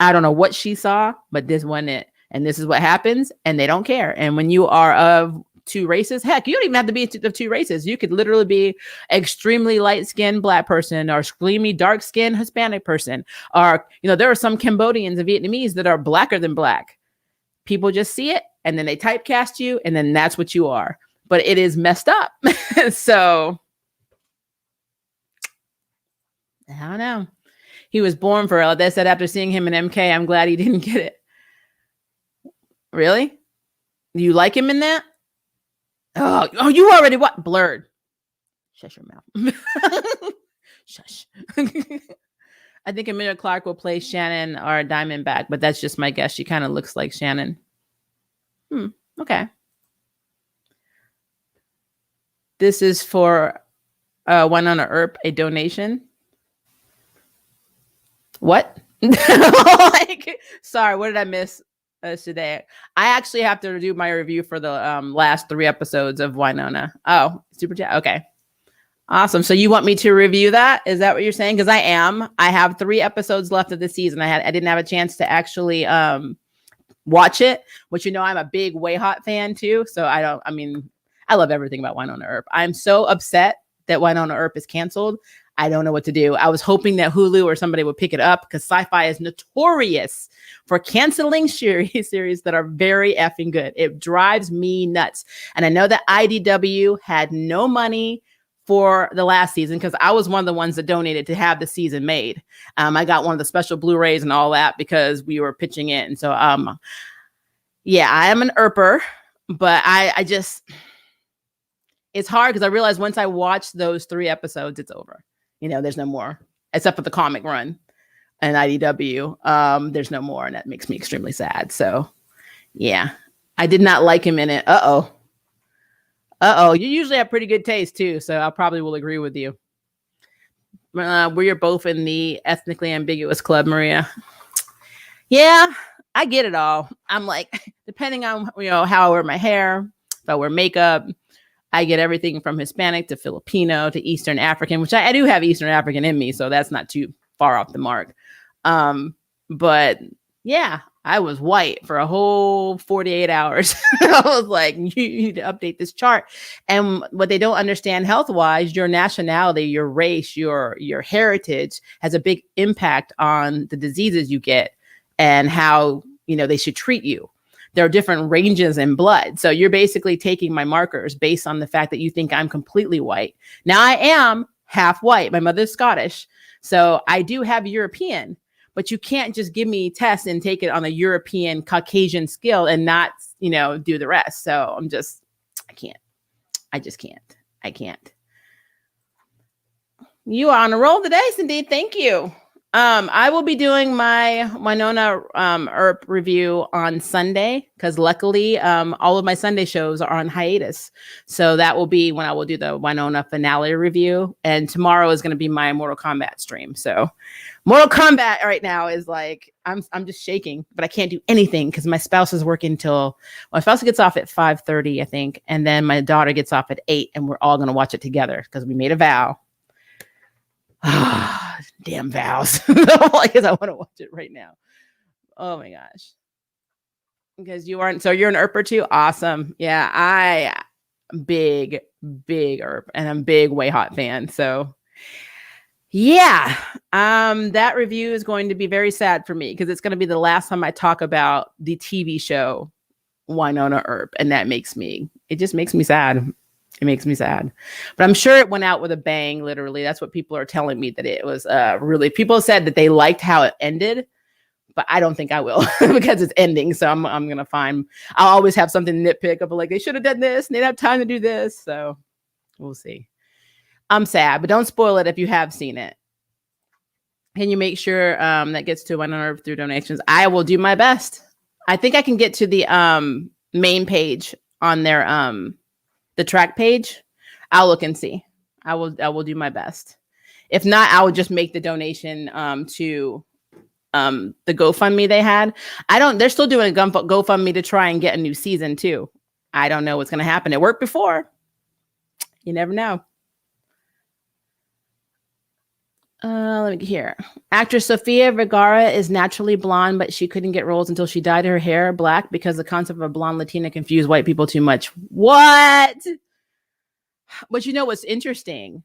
I don't know what she saw, but this wasn't it. And this is what happens, and they don't care. And when you are of two races, heck, you don't even have to be of two races. You could literally be extremely light-skinned Black person or extremely dark-skinned Hispanic person. Or, there are some Cambodians and Vietnamese that are blacker than Black. People just see it, and then they typecast you, and then that's what you are. But it is messed up. So, I don't know. He was born for it. They said after seeing him in MK, I'm glad he didn't get it. Really? Do you like him in that? Oh, you already what? Blurred. Shush your mouth. Shush. I think Emilia Clarke will play Shannon or Diamondback, but that's just my guess. She kind of looks like Shannon. Okay. This is for Winona Earp, a donation. What? Sorry, what did I miss today? I actually have to do my review for the last 3 episodes of Winona. Oh, super chat. Okay. Awesome. So you want me to review that? Is that what you're saying? Because I am. I have 3 episodes left of the season. I didn't have a chance to actually watch it, which I'm a big Way Hot fan too. So I love everything about Winona Earp. I'm so upset that Winona Earp is canceled. I don't know what to do. I was hoping that Hulu or somebody would pick it up because Sci-Fi is notorious for canceling series that are very effing good. It drives me nuts. And I know that IDW had no money for the last season because I was one of the ones that donated to have the season made. I got one of the special Blu-rays and all that because we were pitching it. And so, yeah, I am an Earper, but I just, it's hard because I realized once I watch those 3 episodes, it's over. There's no more, except for the comic run and IDW. There's no more, and that makes me extremely sad. So, yeah, I did not like him in it. Uh-oh. You usually have pretty good taste, too, so I probably will agree with you. We're both in the ethnically ambiguous club, Maria. Yeah, I get it all. I'm like, depending on, how I wear my hair, if I wear makeup, I get everything from Hispanic to Filipino to Eastern African, which I do have Eastern African in me, so that's not too far off the mark. But yeah, I was white for a whole 48 hours. I was like, you need to update this chart. And what they don't understand health-wise, your nationality, your race, your heritage has a big impact on the diseases you get and how, they should treat you. There are different ranges in blood. So you're basically taking my markers based on the fact that you think I'm completely white. Now I am half white. My mother's Scottish. So I do have European, but you can't just give me tests and take it on a European Caucasian scale and not, do the rest. So I can't. I just can't. I can't. You are on a roll today, Cindy. Thank you. I will be doing my Winona Earp review on Sunday because luckily all of my Sunday shows are on hiatus. So that will be when I will do the Winona finale review. And tomorrow is going to be my Mortal Kombat stream. So Mortal Kombat right now is like, I'm just shaking, but I can't do anything because my spouse is working my spouse gets off at 5:30, I think. And then my daughter gets off at 8 and we're all going to watch it together because we made a vow. Damn vows. Because I want to watch it right now. Oh my gosh. Because you're an Earper too? Awesome. Yeah, I big Earp and I'm big Way Hot fan. So yeah, that review is going to be very sad for me because it's going to be the last time I talk about the TV show Winona Earp, and it just makes me sad. It makes me sad, but I'm sure it went out with a bang. Literally, that's what people are telling me, that it was really. People said that they liked how it ended, but I don't think I will because it's ending. So I'm gonna find. I'll always have something to nitpick of, like, they should have done this and they didn't have time to do this. So we'll see. I'm sad, but don't spoil it if you have seen it. Can you make sure that gets to Winona through donations? I will do my best. I think I can get to the main page on their the track page. I'll look and see. I will do my best. If not, I will just make the donation to the GoFundMe they had. They're still doing a GoFundMe to try and get a new season too. I don't know what's going to happen. It worked before. You never know. Let me get here. Actress Sofia Vergara is naturally blonde, but she couldn't get roles until she dyed her hair black because the concept of a blonde Latina confused white people too much. What? But you know what's interesting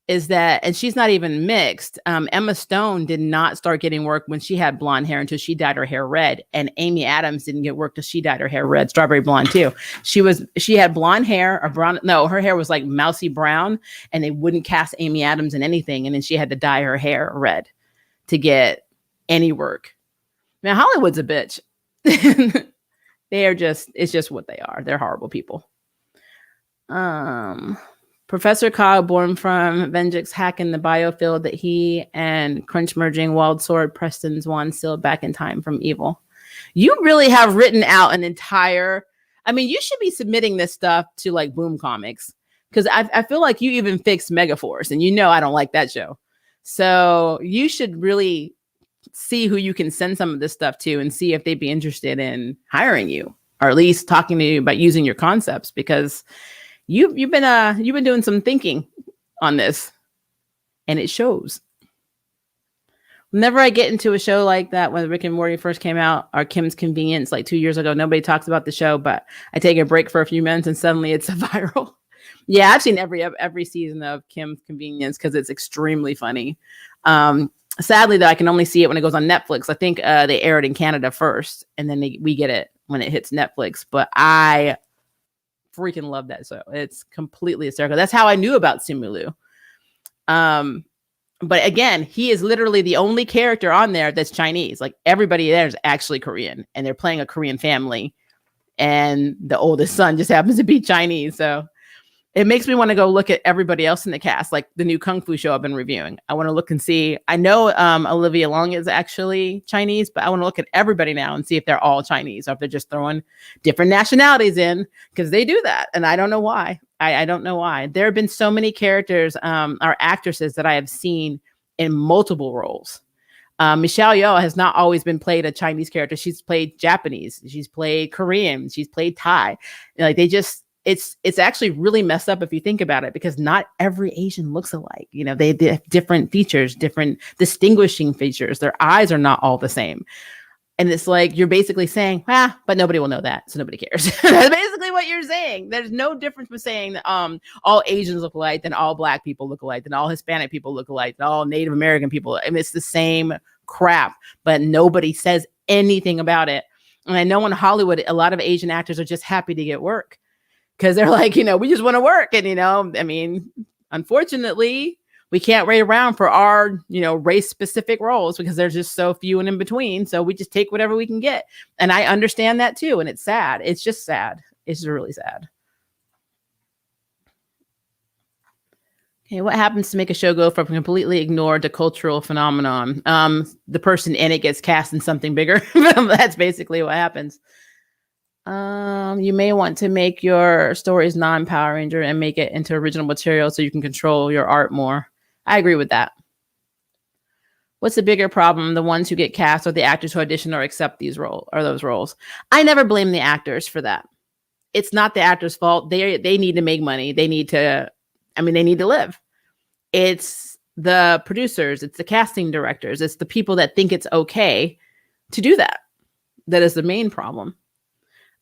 is that, and she's not even mixed. Emma Stone did not start getting work when she had blonde hair until she dyed her hair red, and Amy Adams didn't get work till she dyed her hair red, strawberry blonde too. She had blonde hair or brown. No, her hair was like mousy brown, and they wouldn't cast Amy Adams in anything, and then she had to dye her hair red to get any work. Man, Hollywood's a bitch. It's just what they are. They're horrible people. Professor Kyle, born from Venjix hack in the biofield that he and Crunch merging Wild Sword Preston's one sealed back in time from evil. You really have written out an entire. I mean, you should be submitting this stuff to like Boom Comics, because I feel like you even fixed Megaforce, and you know I don't like that show. So you should really see who you can send some of this stuff to and see if they'd be interested in hiring you, or at least talking to you about using your concepts, because You've been doing some thinking on this, and it shows. Whenever I get into a show like that, when Rick and Morty first came out, or Kim's Convenience, like 2 years ago, nobody talks about the show, but I take a break for a few minutes and suddenly it's viral. Yeah, I've seen every season of Kim's Convenience because it's extremely funny. Sadly, though, I can only see it when it goes on Netflix. I think they air it in Canada first, and then we get it when it hits Netflix. But I freaking love that show. It's completely hysterical. That's how I knew about Simulu. But again, he is literally the only character on there that's Chinese. Like, everybody there is actually Korean, and they're playing a Korean family, and the oldest son just happens to be Chinese. So it makes me want to go look at everybody else in the cast, like the new Kung Fu show I've been reviewing. I want to look and see. I know Olivia Long is actually Chinese, but I want to look at everybody now and see if they're all Chinese, or if they're just throwing different nationalities in, because they do that. And I don't know why. I don't know why. There have been so many characters or actresses that I have seen in multiple roles. Michelle Yeoh has not always been played a Chinese character. She's played Japanese. She's played Korean. She's played Thai. Like, they just... It's actually really messed up if you think about it, because not every Asian looks alike. You know, they have different features, different distinguishing features. Their eyes are not all the same. And it's like, you're basically saying, but nobody will know that, so nobody cares. That's basically what you're saying. There's no difference between saying that all Asians look alike, then all Black people look alike, then all Hispanic people look alike, then all Native American people. I mean, it's the same crap, but nobody says anything about it. And I know in Hollywood, a lot of Asian actors are just happy to get work, because they're like, we just want to work. And, I mean, unfortunately, we can't wait around for our, race specific roles, because there's just so few and in between. So we just take whatever we can get. And I understand that too. And it's sad. It's just sad. It's just really sad. Okay, what happens to make a show go from completely ignored to cultural phenomenon? The person in it gets cast in something bigger. That's basically what happens. You may want to make your stories non-Power Ranger and make it into original material so you can control your art more. I agree with that. What's the bigger problem? The ones who get cast, or the actors who audition or accept those roles? I never blame the actors for that. It's not the actors' fault. They need to make money. They need to live. It's the producers. It's the casting directors. It's the people that think it's okay to do that. That is the main problem.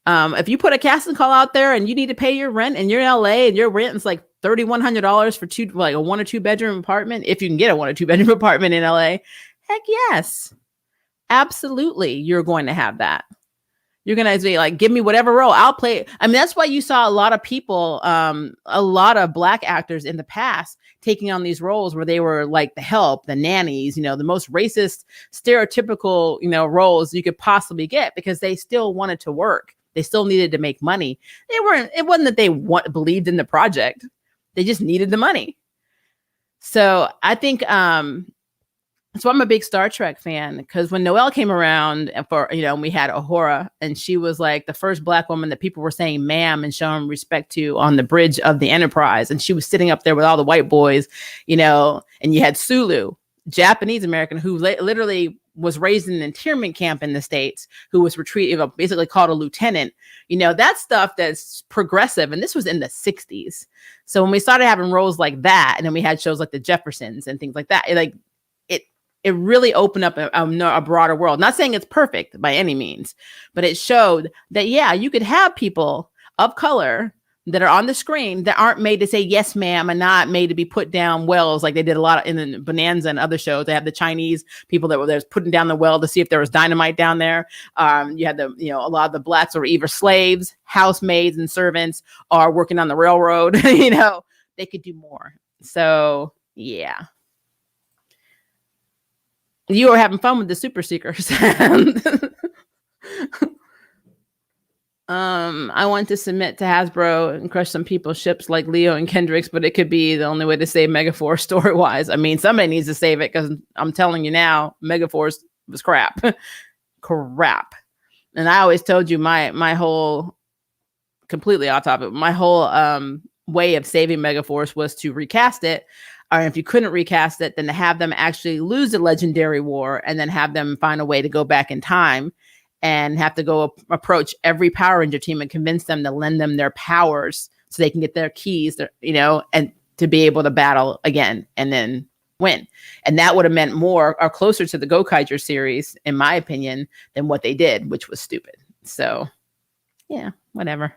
If you put a casting call out there and you need to pay your rent, and you're in LA and your rent is like $3,100 for a 1 or 2 bedroom apartment, if you can get a 1 or 2 bedroom apartment in LA, heck yes, absolutely, you're going to have that. You're going to be like, give me whatever role, I'll play. I mean, that's why you saw a lot of people, a lot of Black actors in the past taking on these roles where they were like the help, the nannies, the most racist, stereotypical, roles you could possibly get, because they still wanted to work. They still needed to make money. It wasn't that they believed in the project. They just needed the money. So I think, so I'm a big Star Trek fan, because when Noelle came around for, we had Uhura, and she was like the first Black woman that people were saying ma'am and showing respect to on the bridge of the Enterprise. And she was sitting up there with all the white boys, and you had Sulu, Japanese American, who literally was raised in an internment camp in the States, who was basically called a lieutenant. That stuff that's progressive. And this was in the 60s. So when we started having roles like that, and then we had shows like the Jeffersons and things like that, it really opened up a broader world. Not saying it's perfect by any means, but it showed that, yeah, you could have people of color that are on the screen that aren't made to say yes, ma'am, and not made to be put down wells like they did a lot in the Bonanza and other shows. They have the Chinese people that were there putting down the well to see if there was dynamite down there. You had a lot of the Blacks were either slaves, housemaids, and servants, or working on the railroad. They could do more. So yeah. You were having fun with the super seekers. I want to submit to Hasbro and crush some people's ships like Leo and Kendricks, but it could be the only way to save Megaforce story-wise. I mean, somebody needs to save it, because I'm telling you now, Megaforce was crap. Crap. And I always told you my whole, completely off topic, my whole way of saving Megaforce was to recast it. Or if you couldn't recast it, then to have them actually lose the Legendary War, and then have them find a way to go back in time and have to go approach every Power Ranger team and convince them to lend them their powers so they can get their keys, and to be able to battle again and then win. And that would have meant more or closer to the Gokaiger series, in my opinion, than what they did, which was stupid. So yeah, whatever.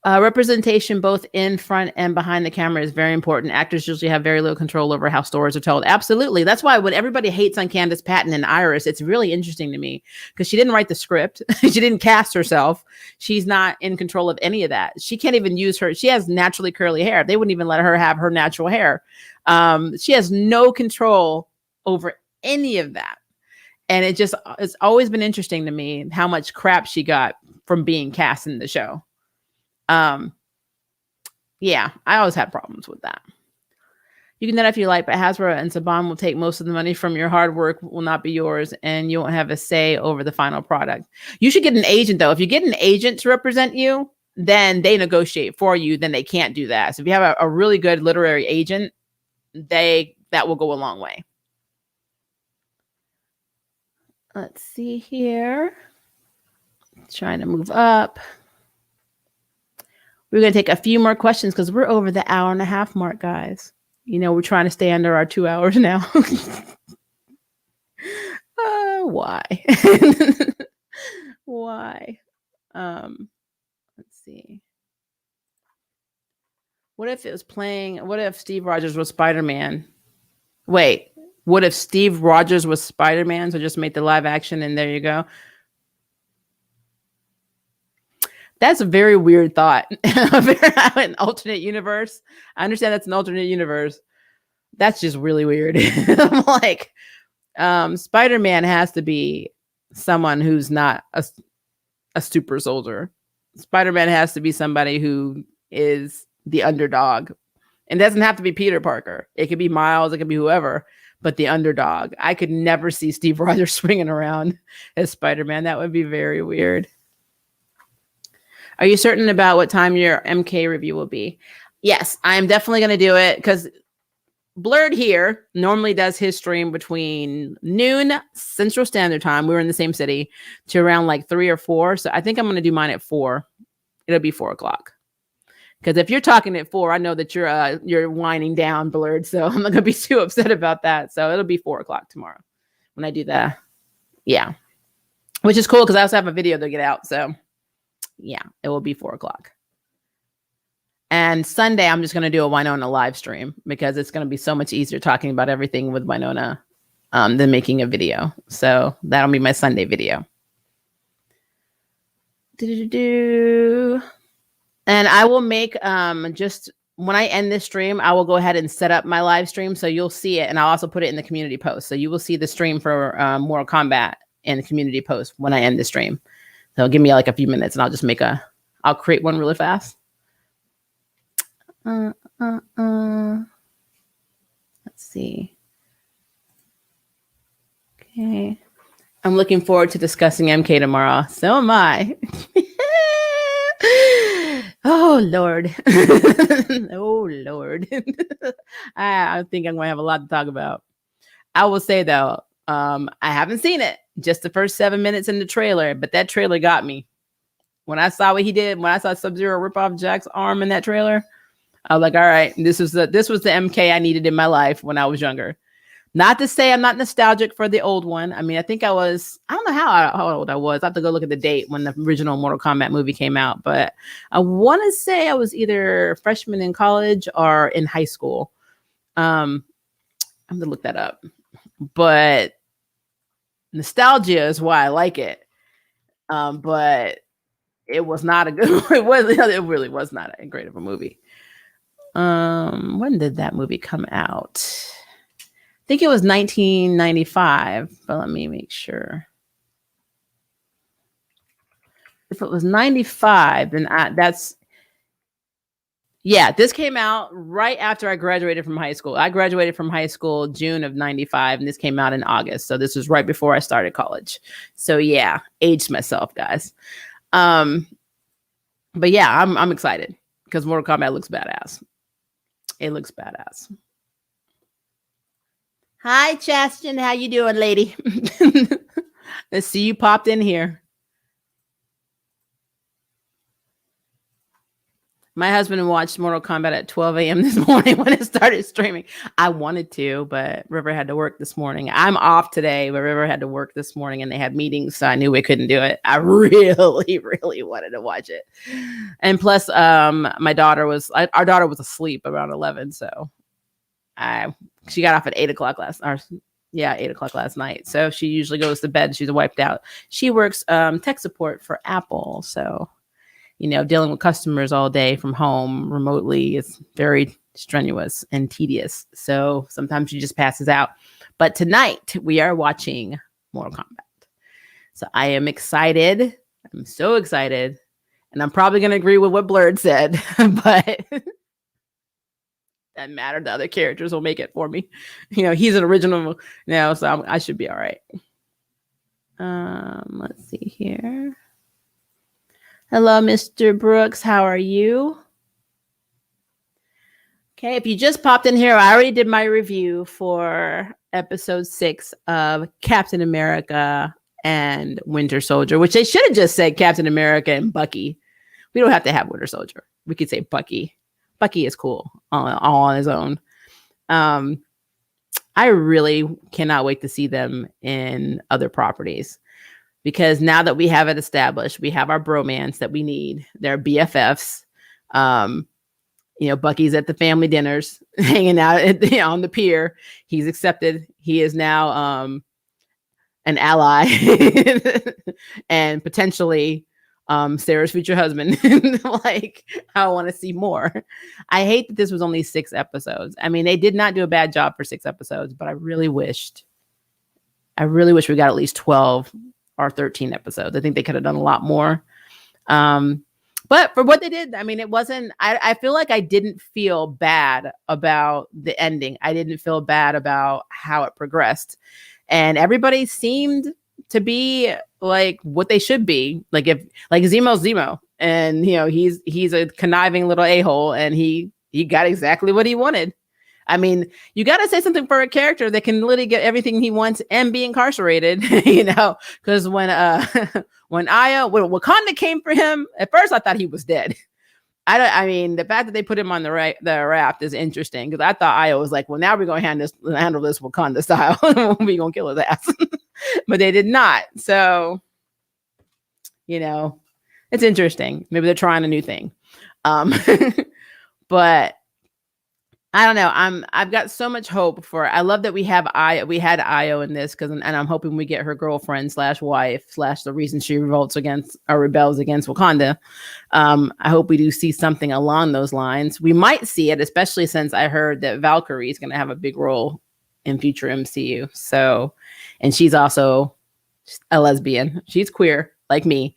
Representation both in front and behind the camera is very important. Actors usually have very little control over how stories are told. Absolutely. That's why when everybody hates on Candace Patton and Iris, it's really interesting to me, because she didn't write the script. She didn't cast herself. She's not in control of any of that. She can't even use she has naturally curly hair. They wouldn't even let her have her natural hair. She has no control over any of that. And it's always been interesting to me how much crap she got from being cast in the show. Yeah, I always had problems with that. You can do that if you like, but Hasbro and Saban will take most of the money from your hard work, will not be yours, and you won't have a say over the final product. You should get an agent, though. If you get an agent to represent you, then they negotiate for you. Then they can't do that. So if you have a really good literary agent, that will go a long way. Let's see here. Trying to move up. We're going to take a few more questions because we're over the 1.5 hour mark, guys. We're trying to stay under our 2 hours now. Why? Why? Let's see. What if Steve Rogers was Spider-Man? Wait, what if Steve Rogers was Spider-Man? So just make the live action and there you go. That's a very weird thought. An alternate universe. I understand that's an alternate universe. That's just really weird. I'm like, Spider-Man has to be someone who's not a super soldier. Spider-Man has to be somebody who is the underdog. And it doesn't have to be Peter Parker. It could be Miles. It could be whoever. But the underdog. I could never see Steve Rogers swinging around as Spider-Man. That would be very weird. Are you certain about what time your MK review will be? Yes, I'm definitely going to do it because Blurred here normally does his stream between noon Central Standard Time. We were in the same city to around like 3 or 4. So I think I'm going to do mine at 4. It'll be 4 o'clock. Because if you're talking at 4, I know that you're winding down, Blurred. So I'm not going to be too upset about that. So it'll be 4 o'clock tomorrow when I do that. Yeah. Which is cool because I also have a video to get out. So yeah, it will be 4 o'clock. And Sunday, I'm just going to do a Winona live stream because it's going to be so much easier talking about everything with Winona than making a video. So that'll be my Sunday video. And I will make just when I end this stream, I will go ahead and set up my live stream so you'll see it, and I'll also put it in the community post. So you will see the stream for Mortal Kombat in the community post when I end the stream. So give me like a few minutes, and I'll just I'll create one really fast. Let's see. Okay. I'm looking forward to discussing MK tomorrow. So am I. Oh, Lord. Oh, Lord. I think I'm going to have a lot to talk about. I will say, though, I haven't seen it. Just the first 7 minutes in the trailer, but that trailer got me. When I saw what he did, when I saw Sub-Zero rip off Jack's arm in that trailer, I was like, all right, this was the MK I needed in my life when I was younger. Not to say I'm not nostalgic for the old one. I mean, I think I don't know how old I was. I have to go look at the date when the original Mortal Kombat movie came out. But I want to say I was either freshman in college or in high school. I'm going to look that up. But nostalgia is why I like it. But it was not a good it really was not a great of a movie. When did that movie come out? I think it was 1995, but let me make sure. If it was 95, then this came out right after I graduated from high school. I graduated from high school June of 95, and this came out in August. So this was right before I started college. So yeah, aged myself, guys. But yeah, I'm excited because Mortal Kombat looks badass. It looks badass. Hi, Chastin. How you doing, lady? Let's see, you popped in here. My husband watched Mortal Kombat at 12 a.m. this morning when it started streaming. I wanted to, but River had to work this morning. I'm off today, but River had to work this morning and they had meetings, so I knew we couldn't do it. I really, really wanted to watch it. And plus, our daughter was asleep around 11, so she got off at 8 o'clock last night. So she usually goes to bed. She's wiped out. She works tech support for Apple. So, dealing with customers all day from home remotely is very strenuous and tedious. So sometimes she just passes out. But tonight we are watching Mortal Kombat. So I am excited. I'm so excited. And I'm probably going to agree with what Blurred said, but doesn't matter. The other characters will make it for me. He's an original now, so I should be all right. Let's see here. Hello, Mr. Brooks. How are you? Okay, if you just popped in here, I already did my review for episode 6 of Captain America and Winter Soldier, which they should have just said Captain America and Bucky. We don't have to have Winter Soldier. We could say Bucky. Bucky is cool all on his own. I really cannot wait to see them in other properties because now that we have it established, we have our bromance that we need. They're BFFs. Bucky's at the family dinners, hanging out on the pier. He's accepted. He is now an ally and potentially Sarah's future husband. Like, I want to see more. I hate that this was only 6 episodes. I mean, they did not do a bad job for 6 episodes, but I really wish we got at least 12 or 13 episodes. I think they could have done a lot more. But for what they did, I mean, it wasn't, I feel like I didn't feel bad about the ending. I didn't feel bad about how it progressed. And everybody seemed to be like what they should be. Like Zemo's Zemo. And, he's a conniving little a-hole and he got exactly what he wanted. I mean, you got to say something for a character that can literally get everything he wants and be incarcerated, because when Wakanda came for him, at first I thought he was dead. I mean, the fact that they put him on the raft is interesting because I thought Io was like, well, now we're going to handle this Wakanda style. We're going to kill his ass. But they did not. So, it's interesting. Maybe they're trying a new thing. But I don't know. I've got so much hope for. I love that we had Io in this and I'm hoping we get her girlfriend / wife / the reason she rebels against Wakanda. I hope we do see something along those lines. We might see it, especially since I heard that Valkyrie is going to have a big role in future MCU. So, and she's also a lesbian. She's queer like me.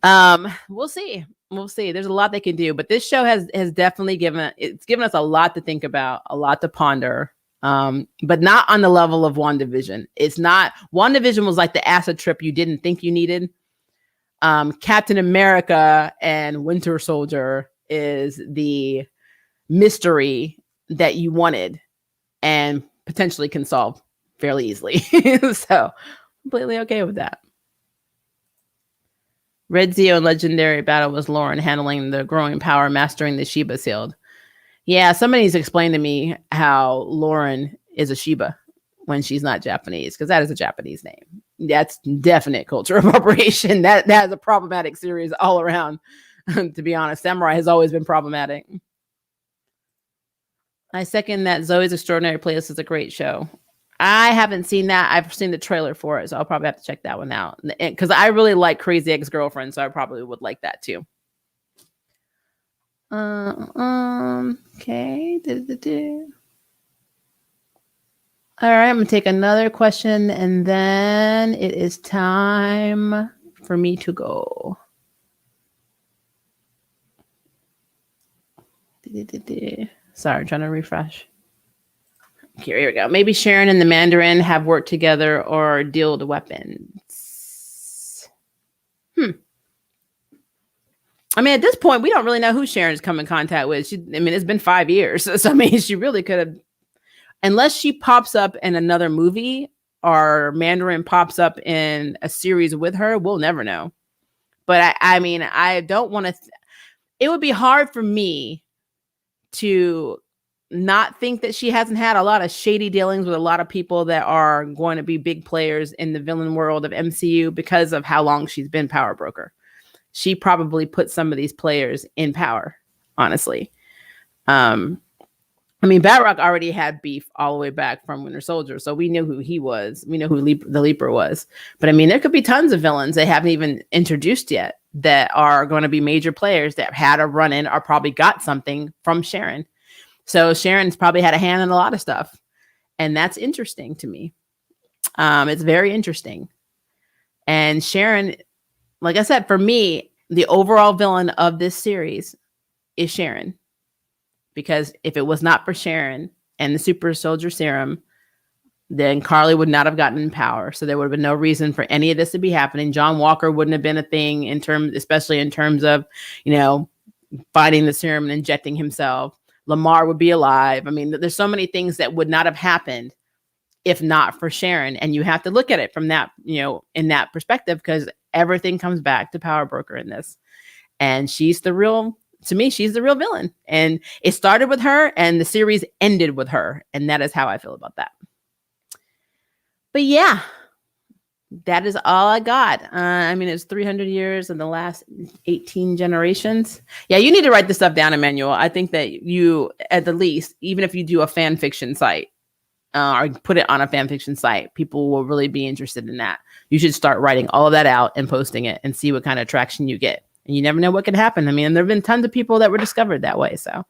We'll see. We'll see. There's a lot they can do, but this show has definitely given us a lot to think about, a lot to ponder. But not on the level of WandaVision. It's not. WandaVision was like the acid trip you didn't think you needed. Captain America and Winter Soldier is the mystery that you wanted and potentially can solve fairly easily. So completely okay with that. Red Zeo and Legendary Battle was Lauren handling the growing power, mastering the Sheba Shield. Yeah, somebody's explained to me how Lauren is a Sheba when she's not Japanese, because that is a Japanese name. That's definite culture appropriation. That is a problematic series all around. To be honest, Samurai has always been problematic. I second that. Zoe's Extraordinary Playlist is a great show. I haven't seen that. I've seen the trailer for it, so I'll probably have to check that one out. Because I really like Crazy Ex-Girlfriend, so I probably would like that too. Okay. All right, I'm going to take another question, and then it is time for me to go. Sorry, I'm trying to refresh. Here we go. Maybe Sharon and the Mandarin have worked together or dealt weapons. I mean, at this point, we don't really know who Sharon's come in contact with. It's been 5 years. So, I mean, she really could have, unless she pops up in another movie or Mandarin pops up in a series with her, we'll never know. But I don't want to, it would be hard for me to not think that she hasn't had a lot of shady dealings with a lot of people that are going to be big players in the villain world of MCU because of how long she's been power broker. She probably put some of these players in power, honestly. Batroc already had beef all the way back from Winter Soldier, so we knew who he was. We know who the Leaper was. But there could be tons of villains they haven't even introduced yet that are going to be major players that had a run-in or probably got something from Sharon. So Sharon's probably had a hand in a lot of stuff. And that's interesting to me. It's very interesting. And Sharon, like I said, for me, the overall villain of this series is Sharon. Because if it was not for Sharon and the super soldier serum, then Carly would not have gotten in power. So there would have been no reason for any of this to be happening. John Walker wouldn't have been a thing especially in terms of, finding the serum and injecting himself. Lamar would be alive. There's so many things that would not have happened if not for Sharon. And you have to look at it from that, in that perspective, because everything comes back to Power Broker in this. And she's the real villain. And it started with her and the series ended with her. And that is how I feel about that. But yeah, that is all I got. It's 300 years and the last 18 generations. Yeah, you need to write this stuff down, Emmanuel. I think that you, at the least, even if you do a fan fiction site or put it on a fan fiction site, people will really be interested in that. You should start writing all of that out and posting it and see what kind of traction you get. And you never know what could happen. There have been tons of people that were discovered that way. So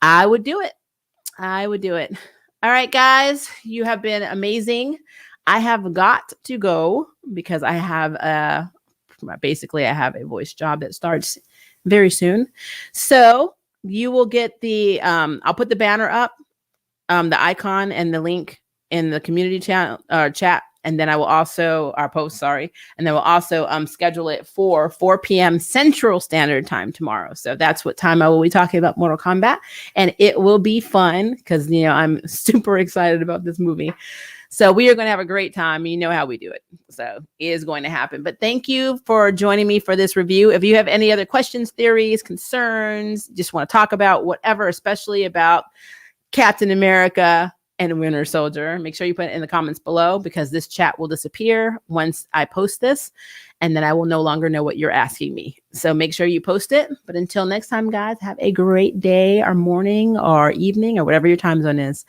I would do it. All right, guys, you have been amazing. I have got to go because I have a voice job that starts very soon. So you will get I'll put the banner up, the icon and the link in the community chat. And then I will also, our post, and then we'll also schedule it for 4 p.m. Central Standard Time tomorrow. So that's what time I will be talking about Mortal Kombat. And it will be fun because, I'm super excited about this movie. So we are going to have a great time. You know how we do it. So it is going to happen. But thank you for joining me for this review. If you have any other questions, theories, concerns, just want to talk about whatever, especially about Captain America, and Winter Soldier. Make sure you put it in the comments below, because this chat will disappear once I post this, and then I will no longer know what you're asking me. So make sure you post it. But until next time, guys, have a great day or morning or evening or whatever your time zone is.